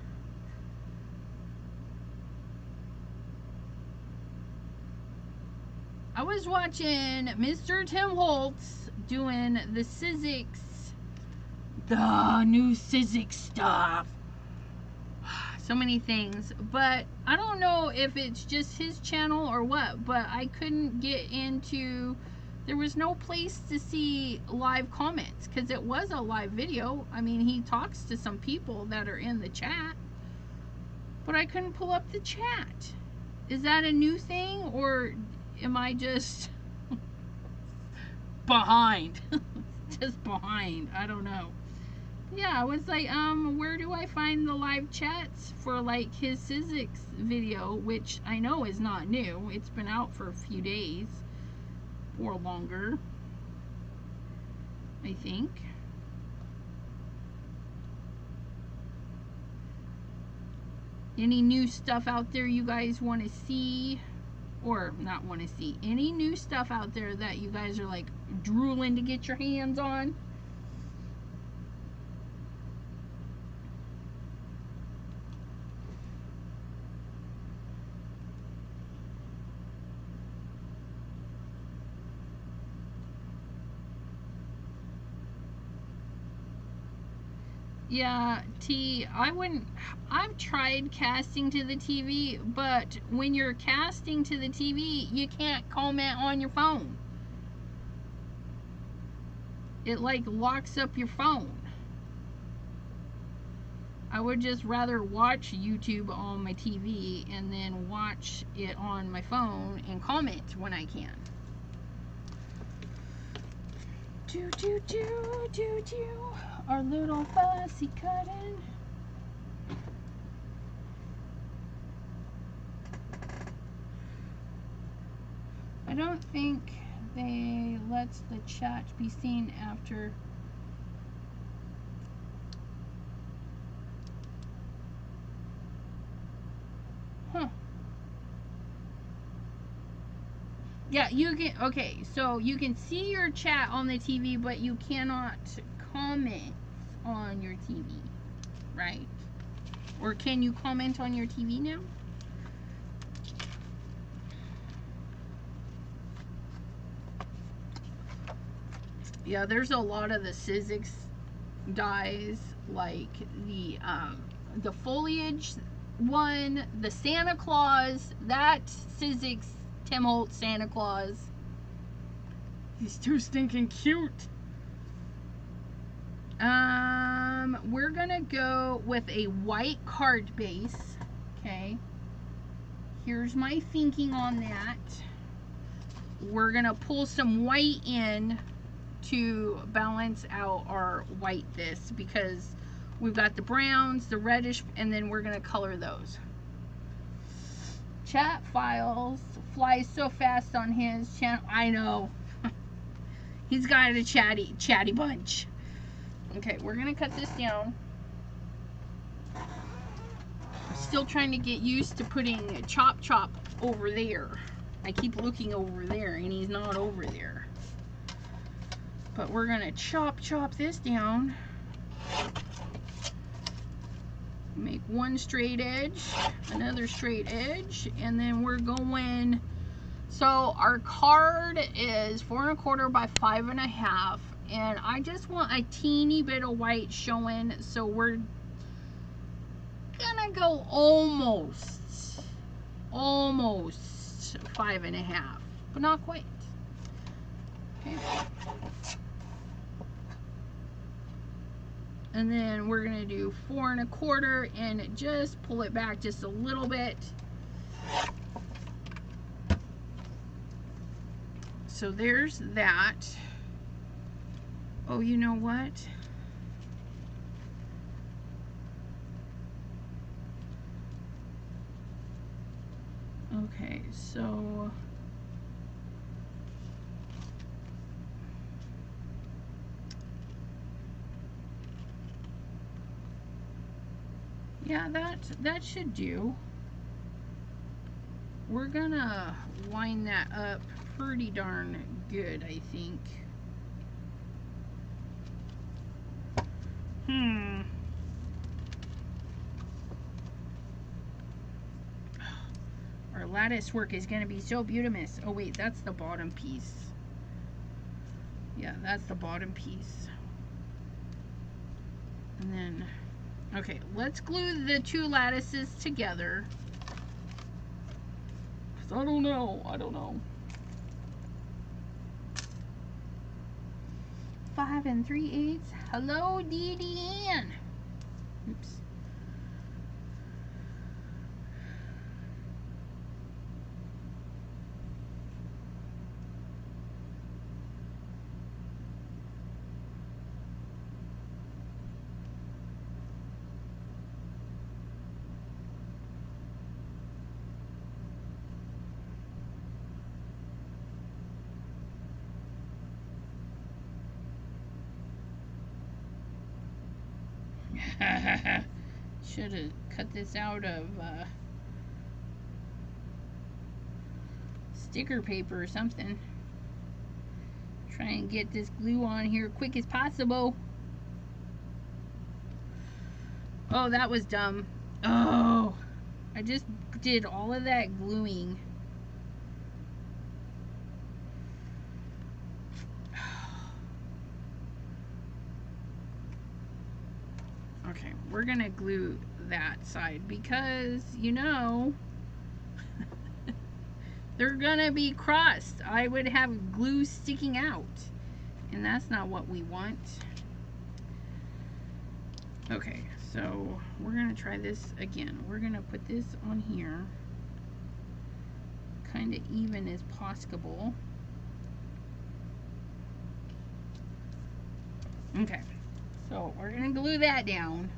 I was watching Mr. Tim Holtz doing the Sizzix, the new Sizzix stuff. so many things, but I don't know if it's just his channel or what, but I couldn't get into, there was no place to see live comments because it was a live video. I mean, he talks to some people that are in the chat, but I couldn't pull up the chat. Is that a new thing, or am I just behind? Just behind, I don't know. Yeah, I was like, where do I find the live chats for like his physics video, which I know is not new. It's been out for a few days or longer, I think. Any new stuff out there you guys want to see, or not want to see? Any new stuff out there that you guys are like drooling to get your hands on? Yeah, I've tried casting to the TV, but when you're casting to the TV, you can't comment on your phone. It like locks up your phone. I would just rather watch YouTube on my TV and then watch it on my phone and comment when I can. Do do do do do. Our little fussy cutting. I don't think they let the chat be seen after. Huh. Yeah, you can, okay, so you can see your chat on the TV, but you cannot comment on your TV, right? Or can you comment on your TV now? Yeah, there's a lot of the Sizzix dies, like the foliage one, the Santa Claus, that Sizzix Tim Holtz Santa Claus. He's too stinking cute. We're gonna go with a white card base. Okay. Here's my thinking on that. We're gonna pull some white in to balance out our white this, because we've got the browns, the reddish, and then we're gonna color those. Chat files flies so fast on his channel. I know. He's got a chatty bunch. Okay, we're gonna cut this down. Still trying to get used to putting chop over there. I keep looking over there and he's not over there. But we're gonna chop this down. Make one straight edge, another straight edge, and then we're going, so our card is 4 1/4 by 5 1/2, and I just want a teeny bit of white showing, so we're gonna go almost 5 1/2, but not quite. Okay. And then we're gonna do 4 1/4 and just pull it back just a little bit. So there's that. Oh, you know what? Okay, so yeah, that should do. We're gonna line that up pretty darn good, I think. Our lattice work is gonna be so beautiful. Oh wait, that's the bottom piece. Yeah, that's the bottom piece. And then Okay, let's glue the two lattices together. 'Cause I don't know. 5 3/8. Hello, Dee Dee Ann. Oops. Should have cut this out of sticker paper or something. Try and get this glue on here quick as possible. Oh, that was dumb. Oh, I just did all of that gluing. Okay, we're gonna glue that side because, you know, they're gonna be crossed. I would have glue sticking out, and that's not what we want. Okay, so we're gonna try this again. We're gonna put this on here, kind of even as possible. Okay. So we're going to glue that down.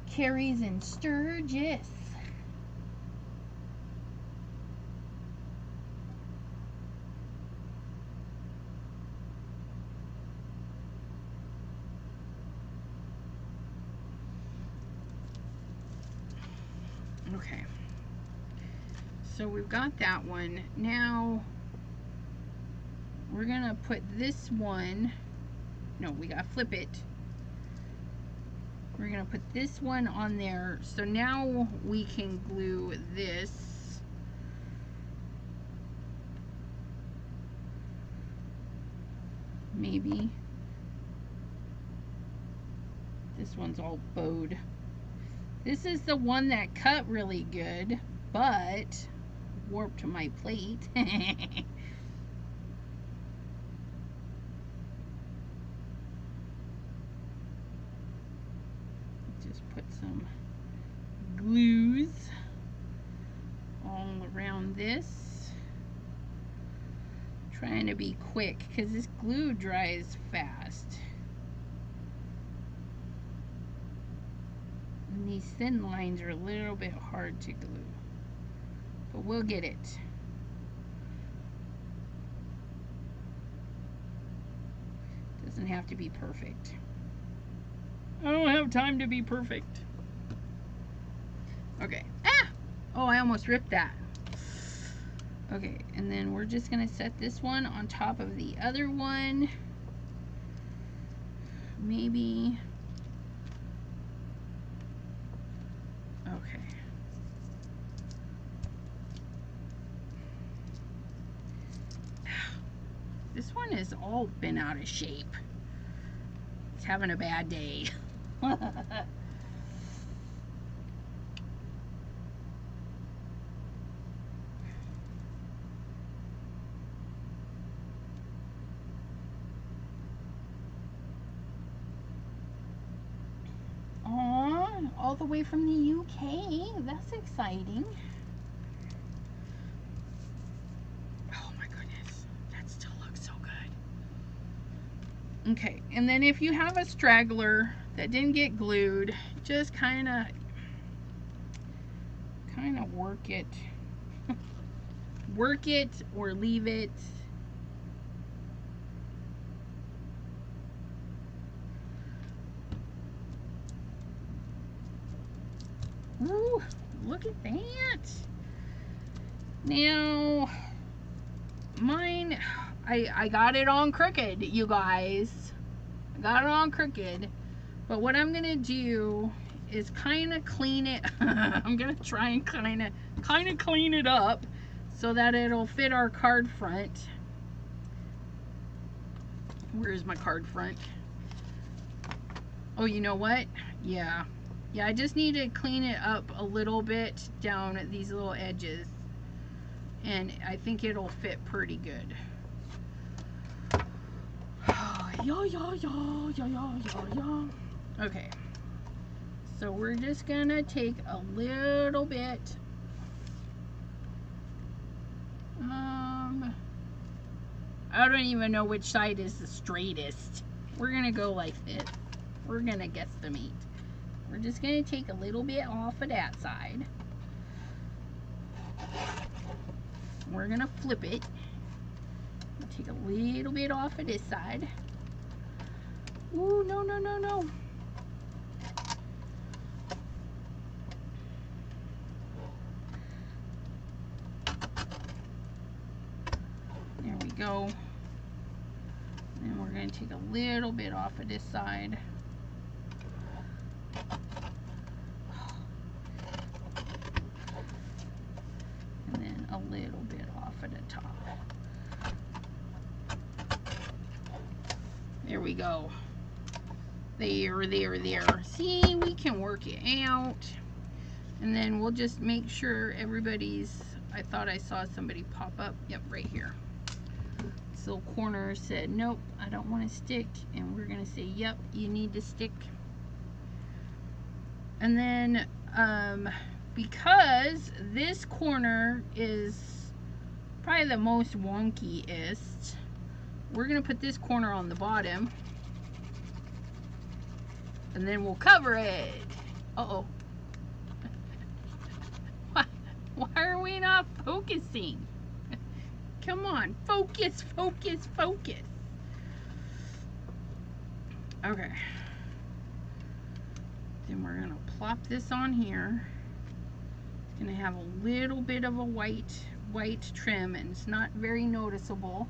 Carries and Sturgis. Okay. So we've got that one. Now we're gonna put this one, no, we gotta flip it. We're gonna put this one on there. So now we can glue this. Maybe. This one's all bowed. This is the one that cut really good, but warped my plate. Put some glues all around this. Trying to be quick because this glue dries fast. And these thin lines are a little bit hard to glue, but we'll get it. Doesn't have to be perfect. I don't have time to be perfect. Okay. Ah! Oh, I almost ripped that. Okay, and then we're just going to set this one on top of the other one. Maybe. Okay. This one has all been out of shape. It's having a bad day. Aw, all the way from the UK. That's exciting. Oh my goodness, that still looks so good. Okay, and then if you have a straggler that didn't get glued, just kind of work it. Work it or leave it. Ooh, look at that. Now, mine, I got it on crooked, you guys. I got it on crooked. But what I'm going to do is kind of clean it. I'm going to try and kind of clean it up so that it'll fit our card front. Where's my card front? Oh, you know what? Yeah. Yeah, I just need to clean it up a little bit down at these little edges. And I think it'll fit pretty good. Okay. So we're just gonna take a little bit. I don't even know which side is the straightest. We're gonna go like this. We're gonna guesstimate. We're just gonna take a little bit off of that side. We're gonna flip it. Take a little bit off of this side. Ooh, no, no, no, no. There we go. And we're going to take a little bit off of this side. And then a little bit off of the top. There we go. There, there, there. See, we can work it out. And then we'll just make sure everybody's, I thought I saw somebody pop up. Yep, right here. This little corner said, nope, I don't want to stick. And we're going to say, yep, you need to stick. And then, because this corner is probably the most wonkiest, we're going to put this corner on the bottom. And then we'll cover it. Uh-oh. Why are we not focusing? Come on, focus, focus, focus. Okay. Then we're gonna plop this on here. It's gonna have a little bit of a white trim, and it's not very noticeable.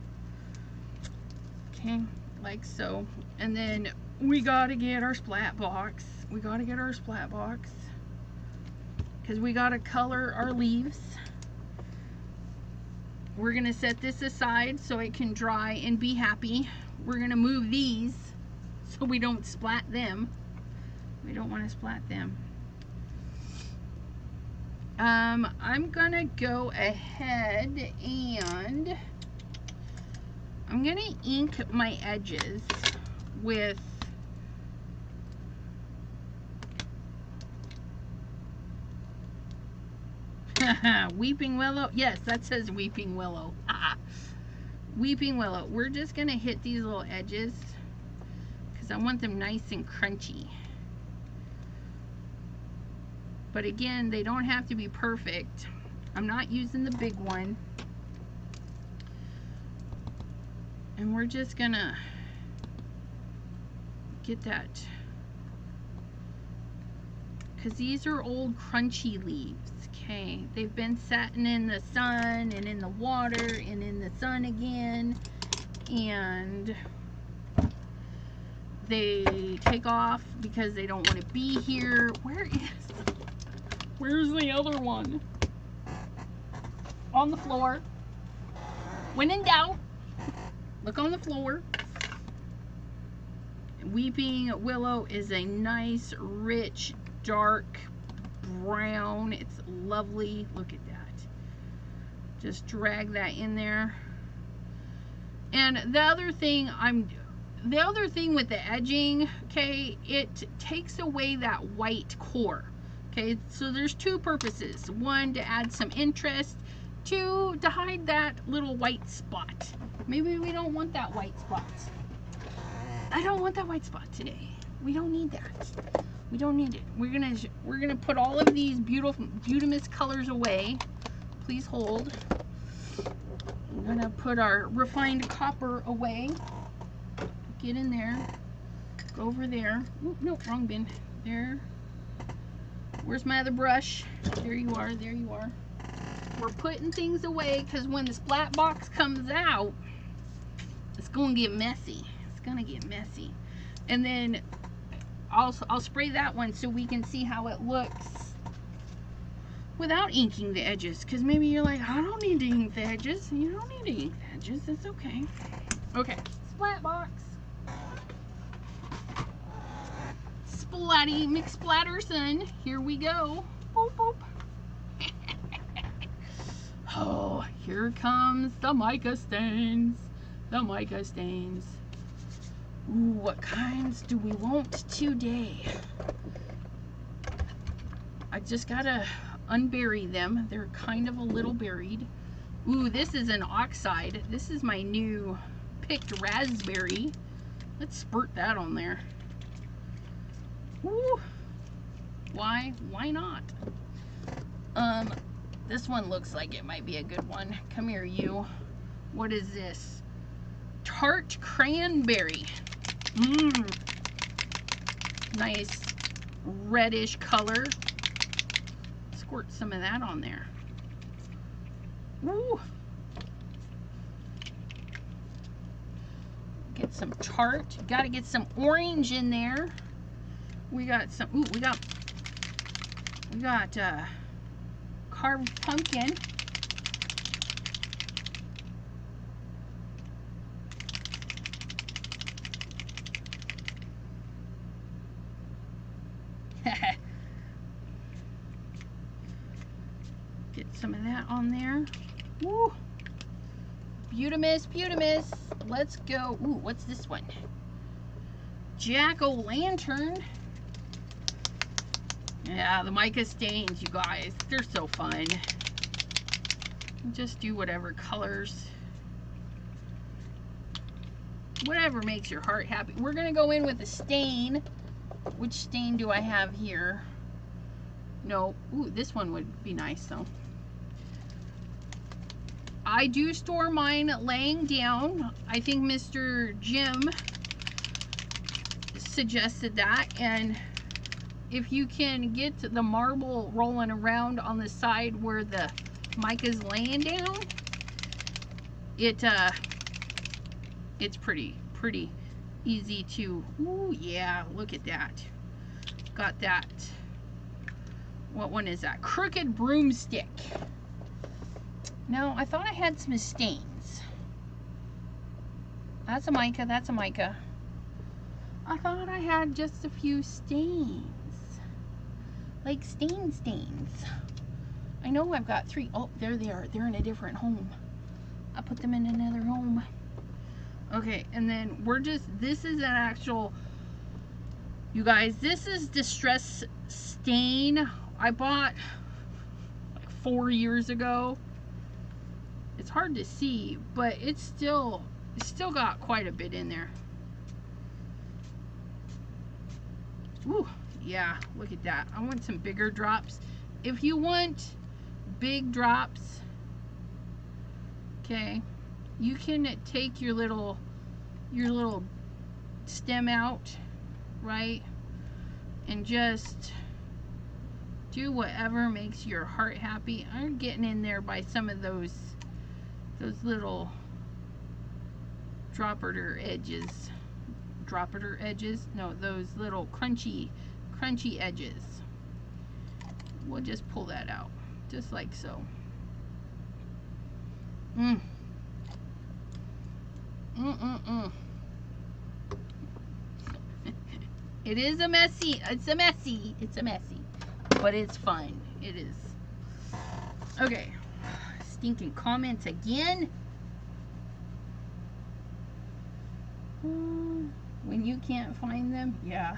Okay, like so. And then we gotta get our splat box. We gotta get our splat box, because we gotta color our leaves. We're gonna set this aside so it can dry and be happy. We're gonna move these so we don't splat them. We don't want to splat them. I'm gonna go ahead and I'm gonna ink my edges with Weeping Willow. Yes, that says Weeping Willow. Weeping Willow. We're just gonna hit these little edges because I want them nice and crunchy. But again, they don't have to be perfect. I'm not using the big one. And we're just gonna get that, because these are old crunchy leaves. Okay, they've been sitting in the sun and in the water and in the sun again, and they take off because they don't want to be here. Where's the other one? On the floor. When in doubt, look on the floor. Weeping Willow is a nice, rich, dark brown. It's lovely. Look at that. Just drag that in there. And the other thing with the edging, okay, it takes away that white core. Okay, so there's two purposes. One, to add some interest. Two, to hide that little white spot. Maybe we don't want that white spot. I don't want that white spot today. We don't need that. We don't need it. We're gonna put all of these beautimous colors away. Please hold. I'm gonna put our refined copper away. Get in there. Go over there. Oop, no, wrong bin. There. Where's my other brush? There you are. There you are. We're putting things away because when the splat box comes out, it's gonna get messy. It's gonna get messy. And then I'll spray that one so we can see how it looks without inking the edges. Because maybe you're like, I don't need to ink the edges. You don't need to ink the edges. It's okay. Okay, splat box. McSplatterson. Here we go. Boop, boop. Oh, here comes the mica stains. The mica stains. Ooh, what kinds do we want today? I just gotta unbury them. They're kind of a little buried. Ooh, this is an oxide. This is my new picked raspberry. Let's spurt that on there. Ooh. Why not? This one looks like it might be a good one. Come here, you. What is this? Tart cranberry. Nice reddish color. Squirt some of that on there. Ooh. Get some tart. Got to get some orange in there. We got some. Ooh, we got carved pumpkin. Get some of that on there. Woo! Beautimus, beautimus. Let's go. Ooh, what's this one? Jack-o'-lantern. Yeah, the mica stains, you guys. They're so fun. Just do whatever colors. Whatever makes your heart happy. We're going to go in with a stain. Which stain do I have here? No. Ooh, this one would be nice, though. I do store mine laying down. I think Mr. Jim suggested that, and if you can get the marble rolling around on the side where the mica's laying down, it's pretty easy to. Ooh, yeah, look at that. Got that. What one is that? Crooked broomstick. No, I thought I had some stains. That's a mica, that's a mica. I thought I had just a few stains. Like stains. I know I've got 3. Oh, there they are. They're in a different home. I put them in another home. Okay, and then we're just, this is an actual, you guys, this is Distress Stain. I bought like 4 years ago. It's hard to see, but it's still got quite a bit in there. Ooh, yeah, look at that. I want some bigger drops. If you want big drops, okay, you can take your little stem out, right, and just do whatever makes your heart happy. I'm getting in there by some of those little dropper edges. No, those little crunchy edges. We'll just pull that out, just like so. It is a messy. It's a messy, but it's fun. It is. Okay. Stinking comments again. When you can't find them, yeah.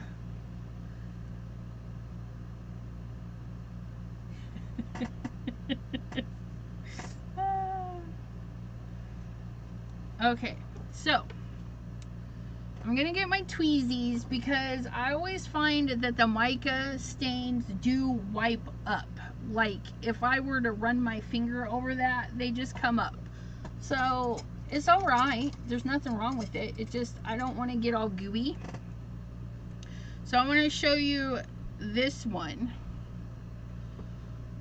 Okay, so I'm gonna get my tweezies because I always find that the mica stains do wipe up. Like if I were to run my finger over that, they just come up. So it's all right. There's nothing wrong with it. It just, I don't want to get all gooey. So I'm going to show you this one.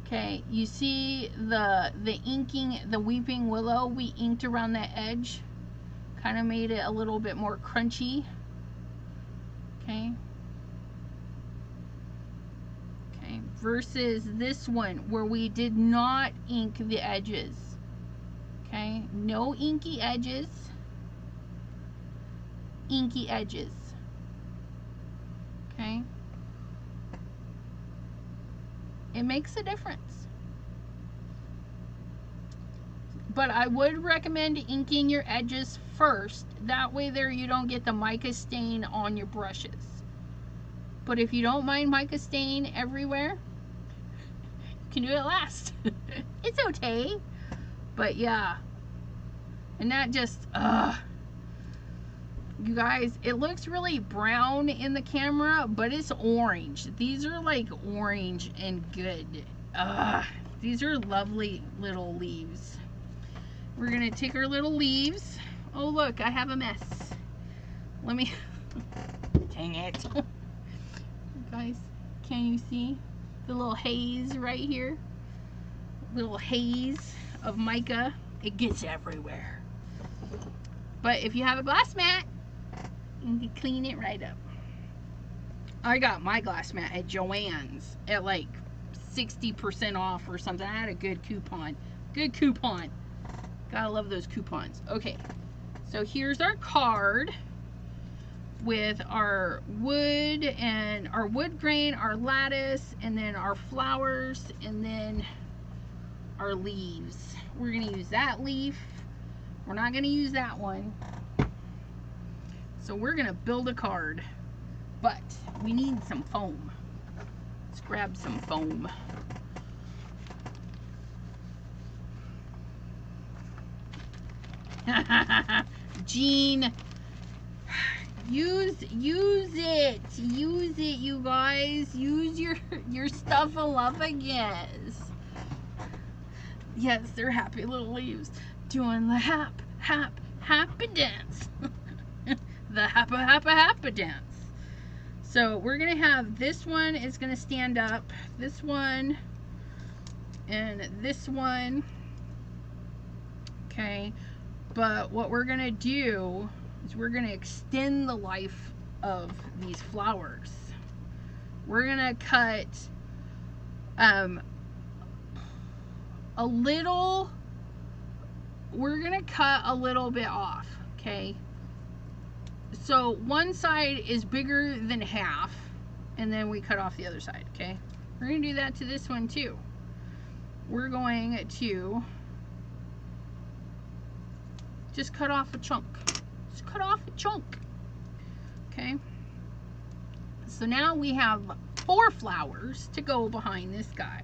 Okay, you see the inking, the weeping willow, we inked around that edge. Kind of made it a little bit more crunchy. Okay. Okay, versus this one where we did not ink the edges. Okay, no inky edges. Inky edges. Okay, It makes a difference. But I would recommend inking your edges first. That way there you don't get the mica stain on your brushes. But if you don't mind mica stain everywhere, you can do it last. It's okay. But yeah. And that just, you guys, it looks really brown in the camera, but it's orange. These are like orange and good. These are lovely little leaves. We're gonna take our little leaves. Oh look, I have a mess. Let me, dang it. You guys, can you see the little haze right here? Little haze of mica. It gets everywhere. But if you have a glass mat, you can clean it right up. I got my glass mat at Joann's at like 60% off or something. I had a good coupon. Good coupon. Gotta love those coupons. Okay, so here's our card with our wood and our wood grain, our lattice, and then our flowers, and then our leaves. We're gonna use that leaf. We're not gonna use that one. So we're gonna build a card, but we need some foam. Let's grab some foam. Jean, use it, you guys. Use your stuff of love again. Yes, they're happy little leaves doing the happy dance. The happy dance. So we're gonna have this one is gonna stand up, this one, and this one. Okay, but what we're gonna do is we're gonna extend the life of these flowers. We're gonna cut we're gonna cut a little bit off, okay? So one side is bigger than half, and then we cut off the other side, okay? We're gonna do that to this one too. We're going to just cut off a chunk. Just cut off a chunk, okay? So now we have 4 flowers to go behind this guy.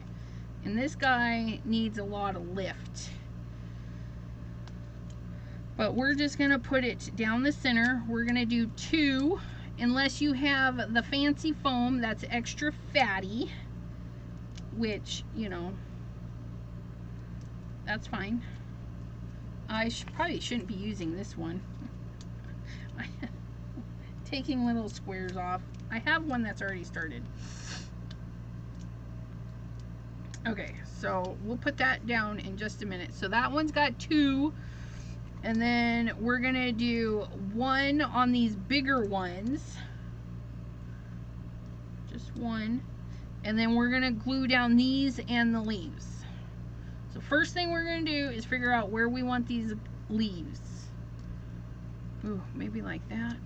And this guy needs a lot of lift. But we're just gonna put it down the center. We're gonna do 2, unless you have the fancy foam that's extra fatty, which, you know, that's fine. I probably shouldn't be using this one. Taking little squares off. I have one that's already started. Okay, so we'll put that down in just a minute. So that one's got 2, and then we're gonna do 1 on these bigger ones, just 1, and then we're gonna glue down these and the leaves. So first thing we're gonna do is figure out where we want these leaves. Ooh, maybe like that.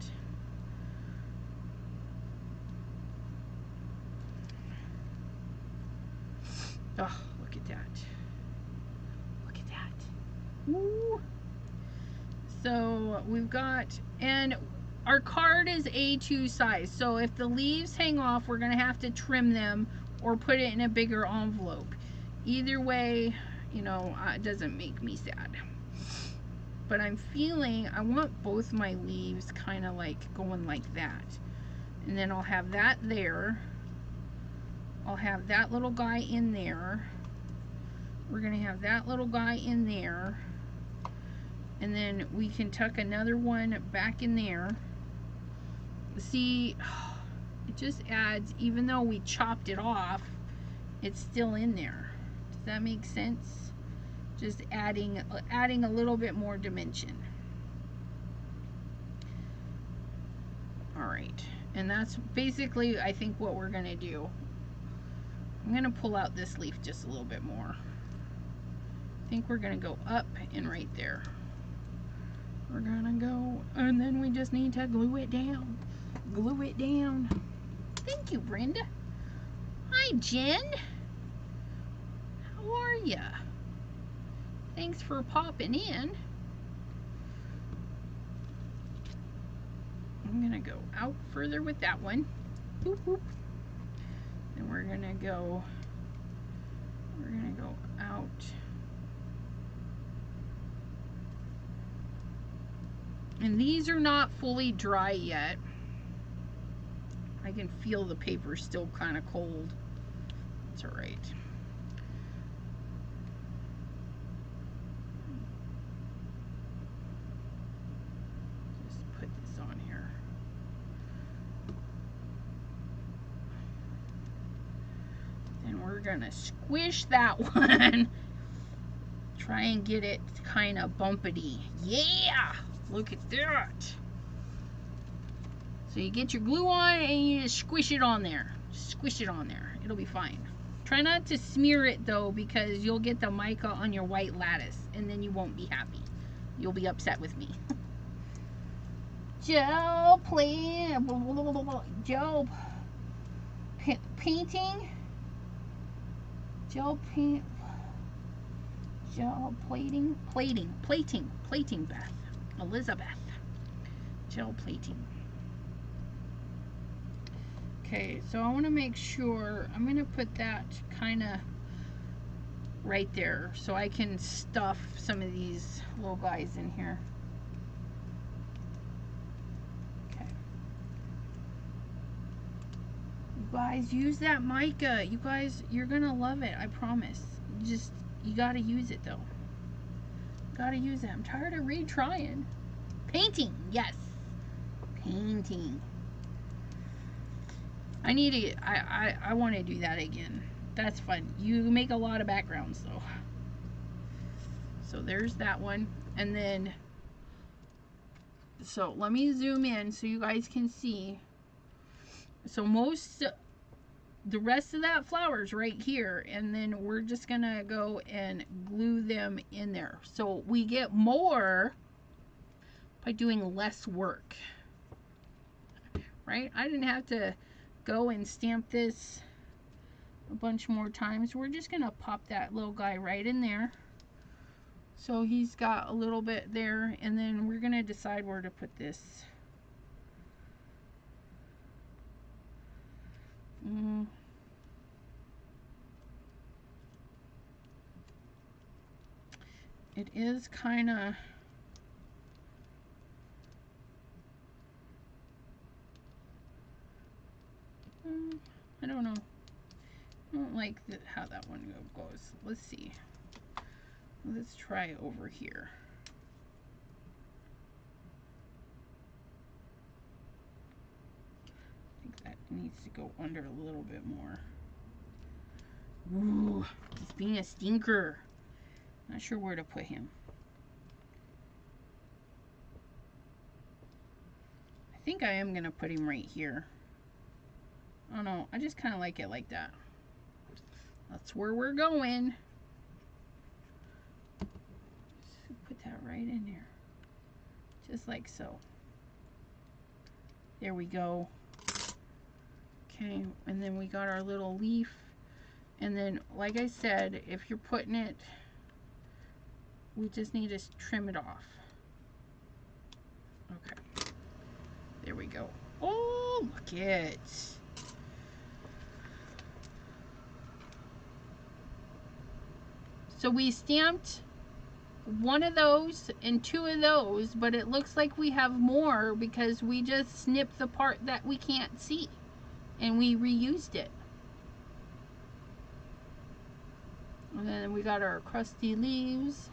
Oh, look at that. Look at that. Ooh. So we've got, and our card is A2 size. So if the leaves hang off, we're gonna have to trim them or put it in a bigger envelope. Either way, you know, it doesn't make me sad. But I'm feeling, I want both my leaves kind of like going like that. And then I'll have that there. I'll have that little guy in there. We're gonna have that little guy in there. And then we can tuck another one back in there. See, it just adds, even though we chopped it off, it's still in there. Does that make sense? Just adding a little bit more dimension. All right, and that's basically, I think, what we're gonna do. I'm gonna pull out this leaf just a little bit more. I think we're gonna go up and right there. We're gonna go, and then we just need to glue it down. Glue it down. Thank you, Brenda. Hi, Jen. Dahlia. Thanks for popping in. I'm gonna go out further with that one. Boop, boop. And we're gonna go out. And these are not fully dry yet. I can feel the paper still kind of cold. It's all right. Just put this on here. And we're gonna squish that one. Try and get it kind of bumpity. Yeah! Look at that. So you get your glue on and you just squish it on there. Squish it on there. It'll be fine. Try not to smear it though, because you'll get the mica on your white lattice and then you won't be happy. You'll be upset with me. Gel painting. Gel paint. Gel plating. Plating, Beth. Elizabeth. Gel plating. Okay, so I want to make sure, I'm going to put that kind of right there so I can stuff some of these little guys in here. Okay. You guys, use that mica. You guys, you're going to love it, I promise. Just, you got to use it though. Got to use it. I'm tired of retrying. Painting, yes. Painting. I need to, I want to do that again. That's fun. You make a lot of backgrounds though. So there's that one. And then, so let me zoom in so you guys can see. So the rest of that flower's right here. And then we're just gonna go and glue them in there. So we get more by doing less work. Right? I didn't have to go and stamp this a bunch more times. We're just gonna pop that little guy right in there, so he's got a little bit there, and then we're gonna decide where to put this. It is kind of, I don't know. I don't like how that one goes. Let's see. Let's try over here. I think that needs to go under a little bit more. Ooh, he's being a stinker. Not sure where to put him. I think I am gonna put him right here. Oh no, I just kind of like it like that. That's where we're going. Just put that right in there. Just like so. There we go. Okay, and then we got our little leaf. And then, like I said, if you're putting it, we just need to trim it off. Okay. There we go. Oh, look at it. So we stamped one of those and two of those, but it looks like we have more because we just snipped the part that we can't see and we reused it. And then we got our crusty leaves.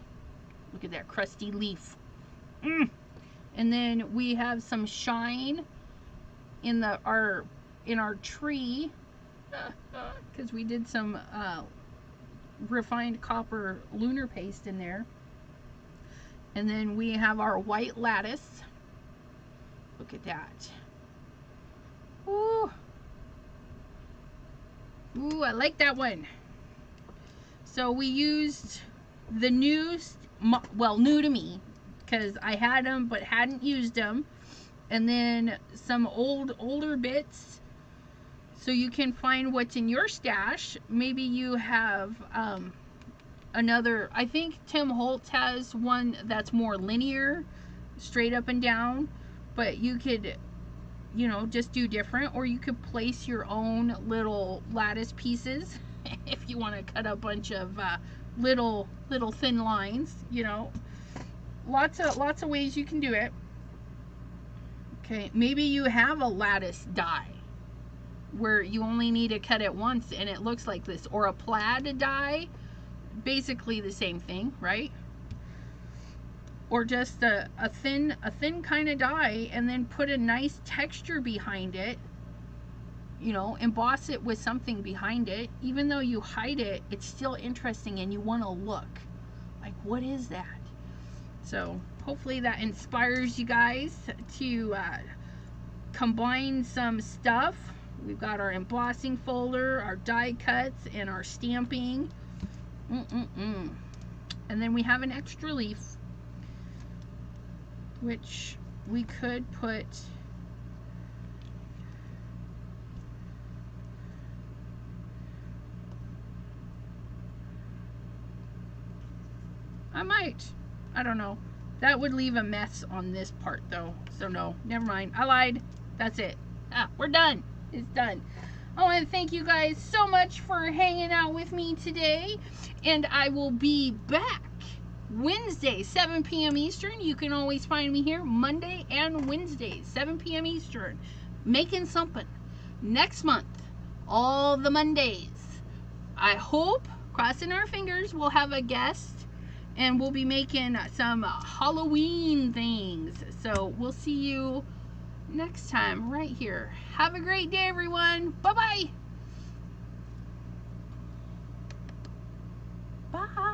Look at that crusty leaf. And then we have some shine in our tree because we did some refined copper lunar paste in there. And then we have our white lattice. Look at that. Ooh. Ooh, I like that one. So we used the new, well, new to me, because I had them but hadn't used them. And then some older bits, so you can find what's in your stash. Maybe you have another, I think Tim Holtz has one that's more linear, straight up and down, but you could, you know, just do different, or you could place your own little lattice pieces if you want to cut a bunch of little thin lines, you know. Lots of ways you can do it. Okay, maybe you have a lattice die where you only need to cut it once and it looks like this, or a plaid die, basically the same thing, right? Or just a thin kind of die, and then put a nice texture behind it, you know, emboss it with something behind it. Even though you hide it, it's still interesting and you want to look like, what is that? So hopefully that inspires you guys to combine some stuff. We've got our embossing folder, our die cuts, and our stamping. And then we have an extra leaf, which we could put I don't know. That would leave a mess on this part though. So no, never mind. I lied. That's it. We're done. It's done. Oh, and thank you guys so much for hanging out with me today. And I will be back Wednesday, 7 p.m. Eastern. You can always find me here Monday and Wednesdays, 7 p.m. Eastern, making something. Next month, all the Mondays. I hope, crossing our fingers, we'll have a guest. And we'll be making some Halloween things. So we'll see you next time right here. Have a great day, everyone. Bye-bye. Bye.